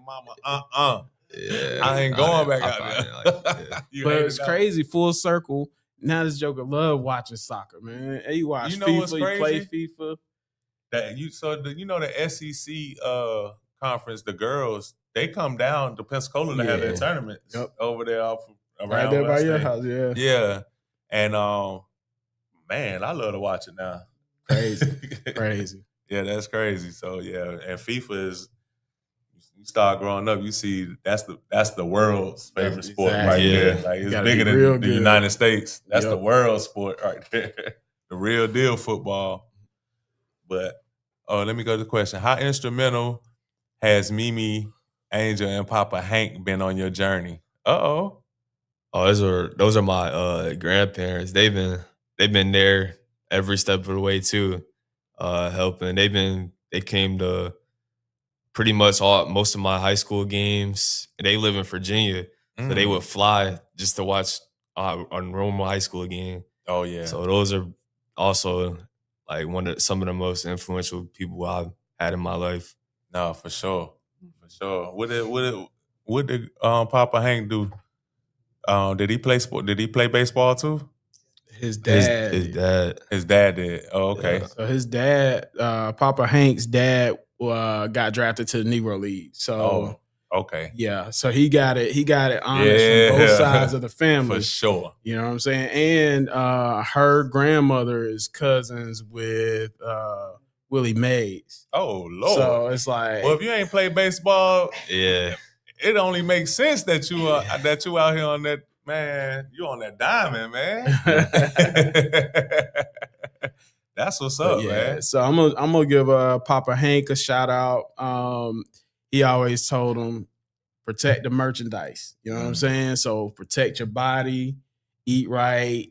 Mama, I ain't going back out there. But it's crazy, full circle. Now this joker love watching soccer, man. Hey, you watch FIFA, what's crazy? You play FIFA. The SEC conference, the girls, they come down to Pensacola to have their tournaments over there around right there by your house, Yeah. And man, I love to watch it now. Crazy. Yeah, that's crazy. So yeah, and FIFA is, you start growing up, you see that's the world's favorite sport right there. Like it's bigger than the United States. That's the world sport right there. The real deal football. But let me go to the question. How instrumental has Mimi, Angel, and Papa Hank been on your journey? Oh, those are my grandparents. They've been there every step of the way too, helping. They came to pretty much most of my high school games. They live in Virginia, so they would fly just to watch a normal high school game. Oh yeah. So those are also like some of the most influential people I've had in my life. No, for sure. For sure. What did Papa Hank do? Did he play sport? Did he play baseball too? His dad. His dad did. Oh, okay. Yeah. So his dad, Papa Hank's dad, got drafted to the Negro League. So okay. Yeah. So he got it honest from both sides of the family. For sure. You know what I'm saying? And her grandmother is cousins with Willie Mays. Oh Lord. So it's like, well, if you ain't played baseball, yeah, it only makes sense that you out here on that, man. You on that diamond, man. That's what's up, man. So I'm gonna give Papa Hank a shout out. He always told him, protect the merchandise. You know what I'm saying? So protect your body, eat right,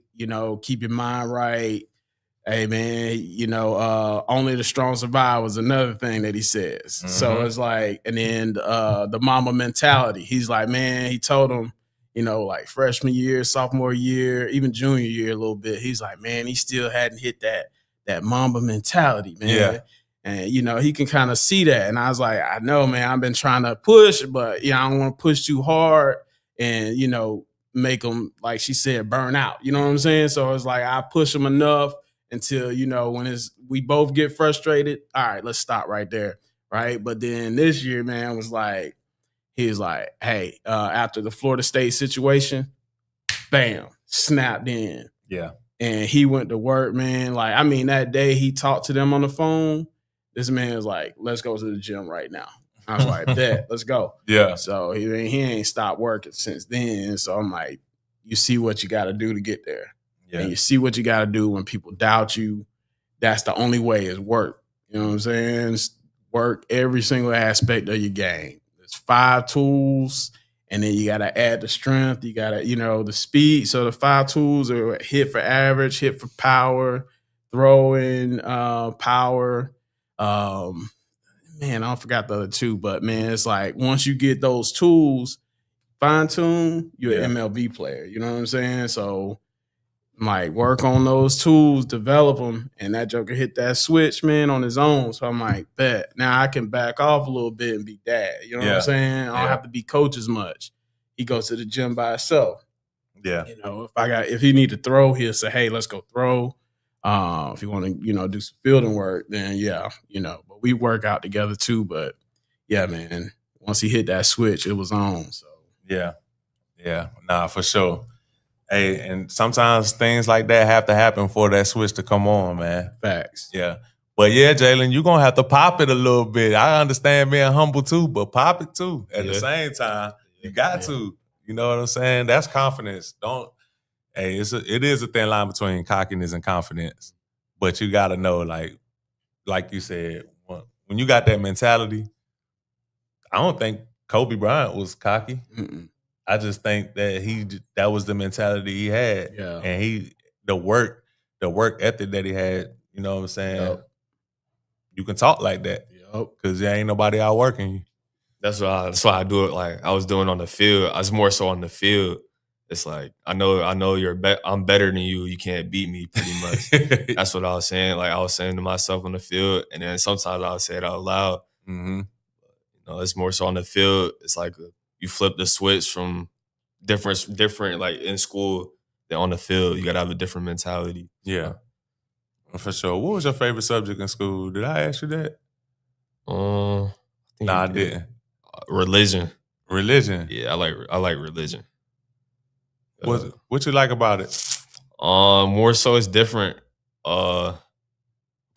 keep your mind right. Hey man, only the strong survive was another thing that he says. So it's like, and then the mama mentality. He's like, man, he told him, like freshman year, sophomore year, even junior year a little bit. He's like, man, he still hadn't hit that mamba mentality, man. Yeah. And he can kind of see that. And I was like, I know, man, I've been trying to push, but I don't want to push too hard and make them, like she said, burn out. You know what I'm saying? So it's like I push them enough until when we both get frustrated. All right, let's stop right there, right? But then this year, man, was like, he was like, hey, after the Florida State situation, bam, snapped in. Yeah. And he went to work, man. Like, I mean, that day he talked to them on the phone. This man was like, let's go to the gym right now. I was like, bet, let's go. Yeah. So he ain't stopped working since then. So I'm like, you see what you got to do to get there. Yeah. And you see what you got to do when people doubt you. That's the only way is work. You know what I'm saying? It's work every single aspect of your game. There's 5 tools, and then you got to add the strength. You got to, the speed. So the 5 tools are hit for average, hit for power, throwing, power. Man, I forgot the other 2, but man, it's like once you get those tools fine tune, you're an MLB player. You know what I'm saying? So like work on those tools, develop them, and that joker hit that switch, man, on his own. So I'm like, bet now I can back off a little bit and be dad. You know what I'm saying? I don't have to be coach as much. He goes to the gym by himself. Yeah. If he need to throw, he'll say, hey, let's go throw. If you want to, do some fielding work, then but we work out together too. But yeah, man, once he hit that switch, it was on. So yeah. Nah, for sure. Hey, and sometimes things like that have to happen for that switch to come on, man. Facts. Yeah. But yeah, Jalen, you're going to have to pop it a little bit. I understand being humble too, but pop it too at the same time. You got to. You know what I'm saying? That's confidence. It is a thin line between cockiness and confidence. But you got to know, like you said, when you got that mentality, I don't think Kobe Bryant was cocky. Mm-mm. I just think that that was the mentality he had. Yeah. And the work ethic that he had, you know what I'm saying? Yep. You can talk like that. Yep. Because there ain't nobody out working you. That's why I do it like I was doing on the field. I was more so on the field. It's like I know I'm better than you. You can't beat me, pretty much. That's what I was saying. Like I was saying to myself on the field, and then sometimes I would say it out loud. Mm-hmm. It's more so on the field. It's like you flip the switch from different like in school than on the field. You gotta have a different mentality. Yeah, for sure. What was your favorite subject in school? Did I ask you that? I didn't. Religion. Yeah, I like religion. What you like about it? More so it's different. I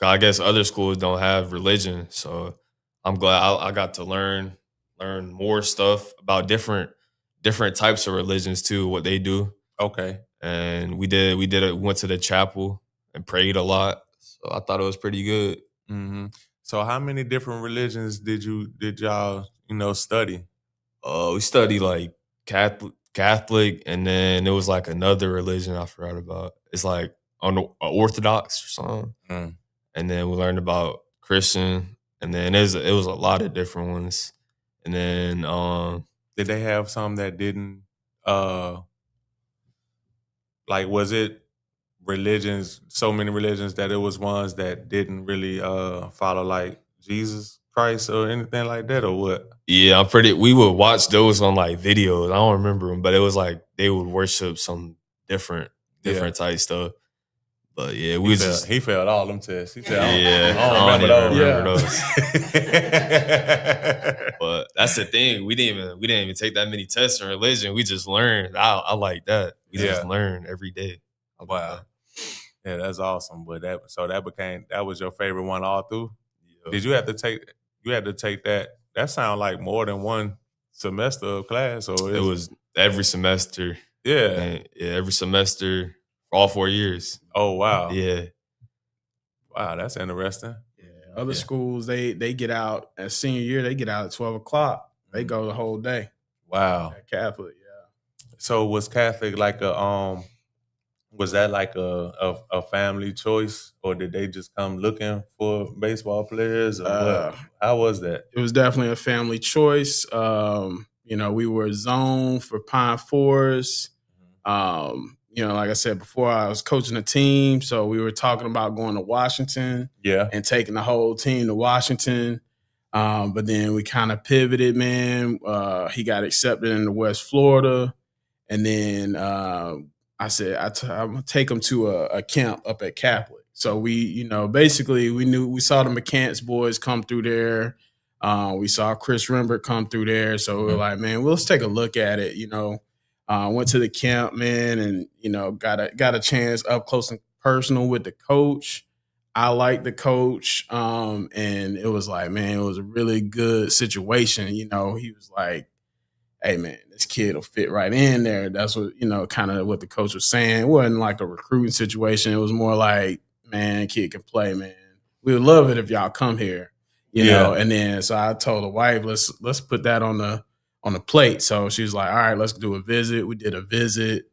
guess other schools don't have religion, so I'm glad I got to learn more stuff about different types of religions too, what they do. Okay. And we went to the chapel and prayed a lot. So I thought it was pretty good. Mm-hmm. So how many different religions did y'all study? We studied like Catholic, and then it was like another religion I forgot about. It's like on Orthodox or something. And then we learned about Christian, And then it was a lot of different ones. And then Did they have some that didn't like was it religions, so many religions that it was ones that didn't really follow like Jesus Christ or anything like that or what? yeah, we would watch those on like videos. I don't remember them, but it was like they would worship some different type stuff. But yeah, He failed all them tests. He said, I don't remember those. those. But that's the thing. We didn't even take that many tests in religion. We just learned. I like that. We just learn every day. Wow. Yeah, that's awesome. But that was your favorite one all through? Yeah. Did you have to take that? That sounds like more than one semester of class, or it was every semester. Yeah. Every semester for all 4 years. Oh wow. Yeah. Wow, that's interesting. Yeah. Other schools, they get out at senior year, they get out at 12 o'clock. They go the whole day. Wow. At Catholic, yeah. So was Catholic like was that like a family choice, or did they just come looking for baseball players, or what? How was that? It was definitely a family choice. We were zoned for Pine Forest. Like I said before, I was coaching a team, so we were talking about going to Washington, and taking the whole team to Washington. But then we kind of pivoted, man. He got accepted into West Florida, and then I said I'm gonna take him to a camp up at Catholic. So we saw the McCants boys come through there. We saw Chris Rembert come through there. So we were like, man, well, let's take a look at it. Went to the camp, man, and got a chance up close and personal with the coach. I liked the coach, and it was like, man, it was a really good situation. He was like, hey, man, this kid will fit right in there. That's what, kind of what the coach was saying. It wasn't like a recruiting situation. It was more like, man, kid can play, man. We would love it if y'all come here, you know. And then so I told the wife, let's put that on the plate. So she was like, all right, let's do a visit. We did a visit,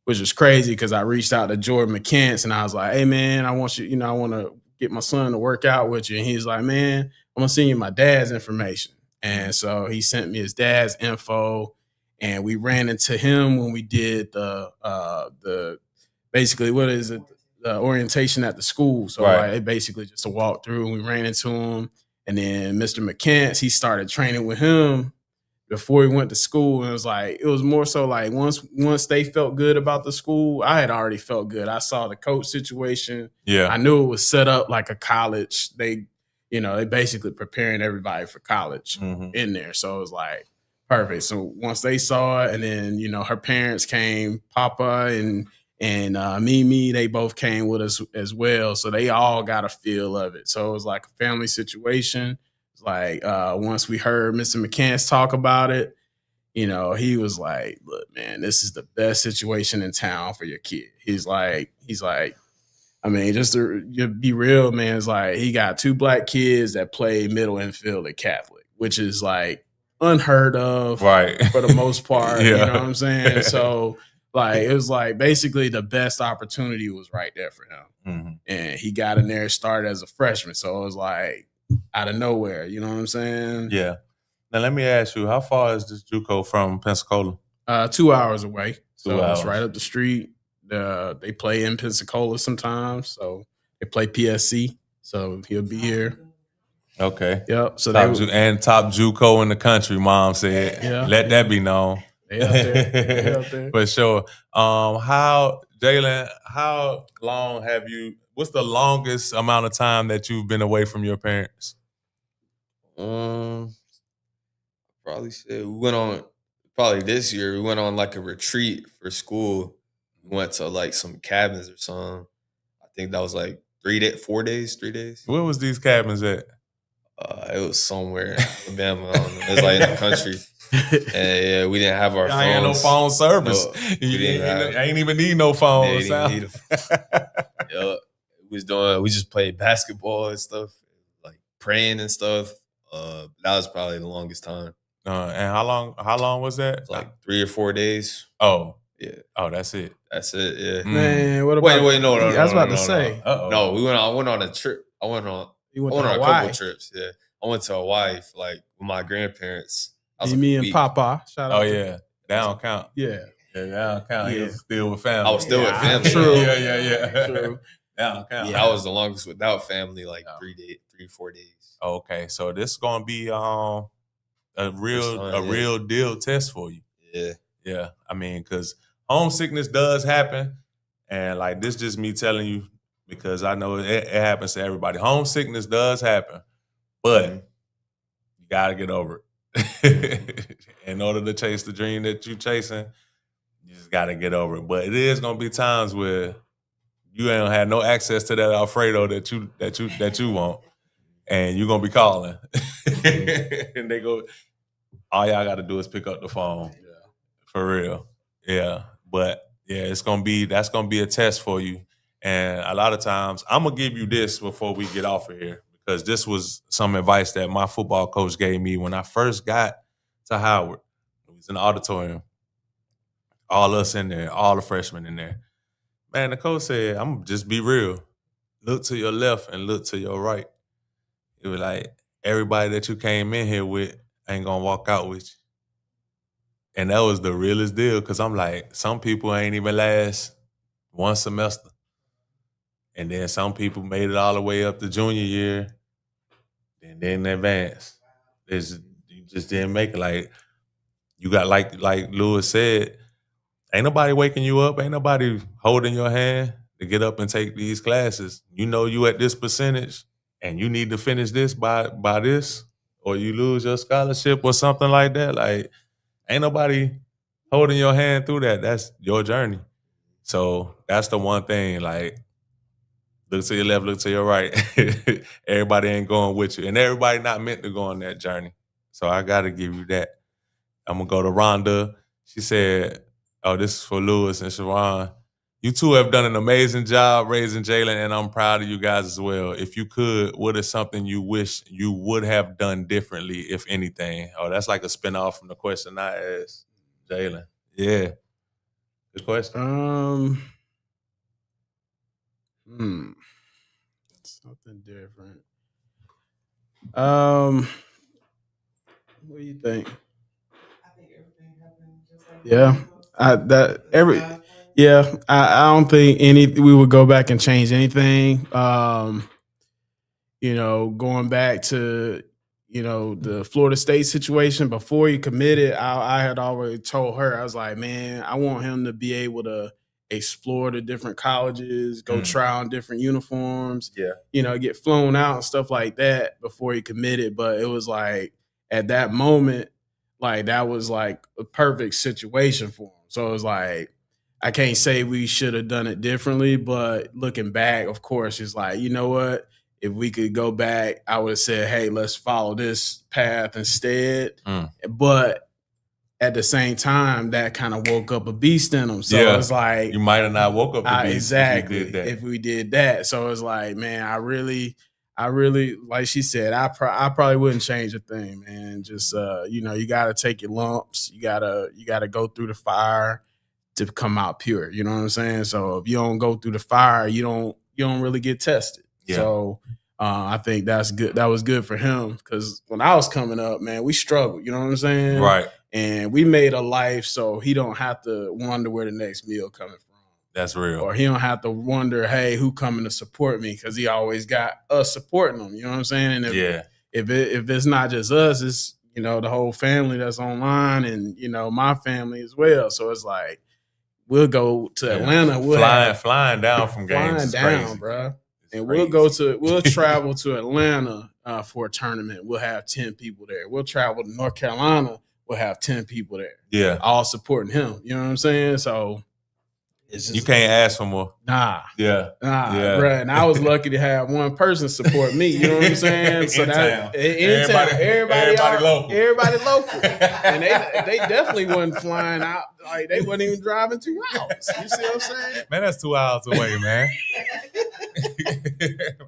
which was crazy because I reached out to Jordan McCants and I was like, hey, man, I want you, I want to get my son to work out with you. And he's like, man, I'm going to send you my dad's information. And so he sent me his dad's info, and we ran into him when we did the basically, what is it, the orientation at the school. So it basically just a walk through, and we ran into him. And then Mr. McCants, he started training with him before he went to school. And it was more so like once they felt good about the school, I had already felt good. I saw the coach situation. Yeah. I knew it was set up like a college. They basically preparing everybody for college in there. So it was like perfect. So once they saw it, and then, her parents came, Papa and Mimi, they both came with us as well. So they all got a feel of it. So it was like a family situation. It's like once we heard Mr. McCants talk about it, he was like, look, man, this is the best situation in town for your kid. He's like, I mean, just to be real, man, it's like he got 2 black kids that play middle infield at Catholic, which is like unheard of for the most part. You know what I'm saying? So it was like basically the best opportunity was right there for him. And he got in there, started as a freshman. So it was like out of nowhere, you know what I'm saying? Yeah. Now let me ask you, how far is this JUCO from Pensacola? 2 hours away. 2 hours. It's right up the street. They play in Pensacola sometimes, so they play PSC. So he'll be here. Okay. Yep. So top JUCO in the country, Mom said. Yeah. Let that be known. They out there. For sure. Jalen, how long what's the longest amount of time that you've been away from your parents? Probably said this year we went on like a retreat for school. We went to like some cabins or something. I think that was like 3 days. Where was these cabins at? It was somewhere in Alabama. I don't know. It was like in the country. And we didn't have our phones. I ain't no phone service. No, I ain't even need no phones. We just played basketball and stuff, like praying and stuff. That was probably the longest time. And how long was that? Like 3 or 4 days. Oh. Yeah. Oh, that's it. Yeah. Man, what about? Wait, no. I was about to say. No, I went on a trip. I went on You went I to went on a Hawaii. couple trips. Yeah, I went to Hawaii like with my grandparents. I was Me like a and week. Papa. Shout out. Oh yeah, that don't count. Yeah. Yeah, that don't count. He Yeah. was still with family. I was still with family. True. Yeah. True. That don't count. Yeah, I was the longest without family, like 4 days. Okay, so this is gonna be a time, real deal test for you. Yeah. I mean, because homesickness does happen, and like this, just me telling you because I know it happens to everybody. Homesickness does happen, but you gotta get over it. In order to chase the dream that you're chasing, you just gotta get over it. But it is gonna be times where you ain't had no access to that Alfredo that you want, and you're gonna be calling, and they go, all y'all got to do is pick up the phone. Yeah. For real. Yeah. But yeah, that's gonna be a test for you. And a lot of times, I'm gonna give you this before we get off of here because this was some advice that my football coach gave me when I first got to Howard. It was in the auditorium. All us in there, all the freshmen in there. Man, the coach said, I'm gonna just be real. Look to your left and look to your right. It was like everybody that you came in here with ain't gonna walk out with you. And that was the realest deal because I'm like, some people ain't even last one semester. And then some people made it all the way up to junior year and then advance. You just didn't make it. Like you got like Lewis said, ain't nobody waking you up, ain't nobody holding your hand to get up and take these classes. You know you at this percentage and you need to finish this by this, or you lose your scholarship or something like that. Like, ain't nobody holding your hand through that. That's your journey. So that's the one thing, like, look to your left, look to your right. Everybody ain't going with you. And everybody not meant to go on that journey. So I got to give you that. I'm going to go to Rhonda. She said, oh, this is for Lewis and Sharon. You two have done an amazing job raising Jalen, and I'm proud of you guys as well. If you could, what is something you wish you would have done differently, if anything? Oh, that's like a spinoff from the question I asked Jalen. Yeah. Good question. Something different. What do you think? I think everything happened just like I don't think we would go back and change anything. Going back to the Florida State situation before he committed, I had already told her, I was like, man, I want him to be able to explore the different colleges, go try on different uniforms, get flown out and stuff like that before he committed. But it was like at that moment, like that was like a perfect situation for him. So it was like, I can't say we should have done it differently, but looking back, of course, it's like, you know what? If we could go back, I would have said, hey, let's follow this path instead. But at the same time, that kind of woke up a beast in him. So it's like, you might have not woke up a beast exactly if we did that. So it's like, man, I really, like she said, I probably wouldn't change a thing, man. Just you got to take your lumps. You gotta go through the fire to come out pure. You know what I'm saying? So if you don't go through the fire, you don't really get tested. Yeah. So I think that's good. That was good for him because when I was coming up, man, we struggled. You know what I'm saying? Right. And we made a life so he don't have to wonder where the next meal coming from. That's real. Or he don't have to wonder, hey, who coming to support me? Because he always got us supporting him. You know what I'm saying? And if it's not just us, it's the whole family that's online and my family as well. So it's like we'll go to Atlanta. Flying down from games. Flying down, bro. And we'll travel to Atlanta for a tournament. We'll have 10 people there. We'll travel to North Carolina. We'll have 10 people there. Yeah. All supporting him. You know what I'm saying? So it's just, you can't ask for more. Nah. Yeah. Bro. And I was lucky to have one person support me. You know what I'm saying? So everybody local. Everybody local. And they definitely wasn't flying out. Like they wasn't even driving 2 hours. You see what I'm saying? Man, that's 2 hours away, man.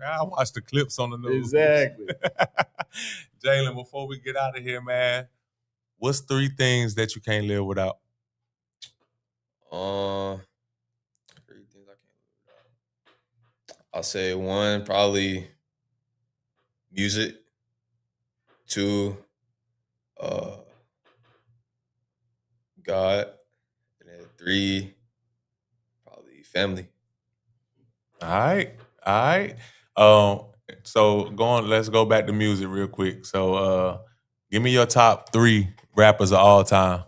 I watched the clips on the news. Exactly. Jalen, before we get out of here, man, what's 3 things that you can't live without? 3 things I can't live without. I'll say one, probably music. 2, God. And then 3, probably family. All right. So let's go back to music real quick. So give me your top 3 rappers of all time.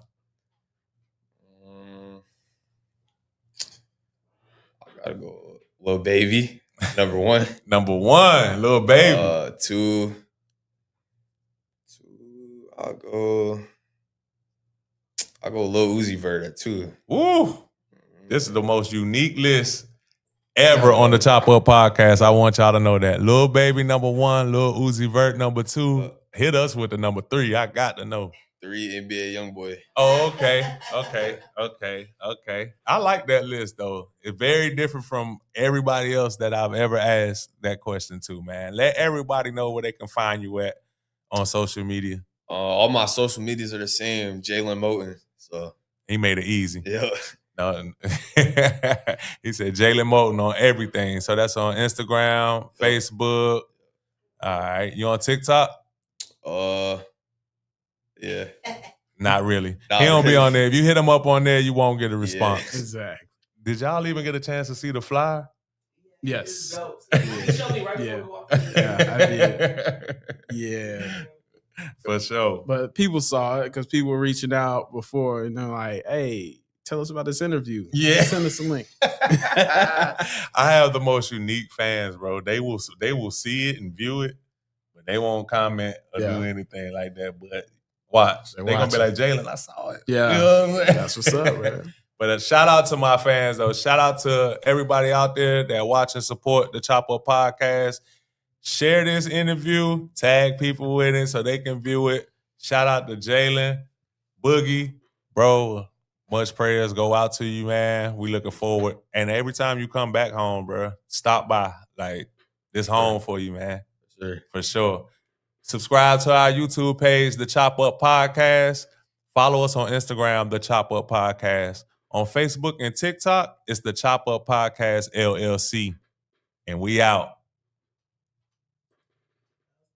I gotta go Lil Baby, number 1. Number 1, Lil Baby. 2, I'll go Lil Uzi Vert at 2. Woo! This is the most unique list ever on the Chop Up podcast. I want y'all to know that. Lil Baby number 1, Lil Uzi Vert number 2. Hit us with the number 3. I got to know. 3 NBA Youngboy. Oh, okay. I like that list though. It's very different from everybody else that I've ever asked that question to, man. Let everybody know where they can find you at on social media. All my social medias are the same, Jalen Moton. So he made it easy. Yeah. No, he said Jalen Moton on everything. So that's on Instagram, Facebook. All right. You on TikTok? Yeah. Not really. He don't be on there. If you hit him up on there, you won't get a response. Yeah, exactly. Did y'all even get a chance to see the flyer? Yes. He showed me right before we walked in. Yeah, I did. Yeah. For sure. But people saw it because people were reaching out before and they're like, hey, tell us about this interview. Yeah. Send us a link. I have the most unique fans, bro. They will see it and view it, but they won't comment or do anything like that. But watch. They're going to be like, Jalen, I saw it. Yeah. You know what I'm saying? That's what's up, man. But shout out to my fans, though. Shout out to everybody out there that watch and support the Chop Up Podcast. Share this interview. Tag people with it so they can view it. Shout out to Jalen, Boogie. Bro, much prayers go out to you, man. We looking forward. And every time you come back home, bro, stop by. Like, this home for you, man. For sure. Subscribe to our YouTube page, The Chop Up Podcast. Follow us on Instagram, The Chop Up Podcast. On Facebook and TikTok, it's The Chop Up Podcast LLC. And we out.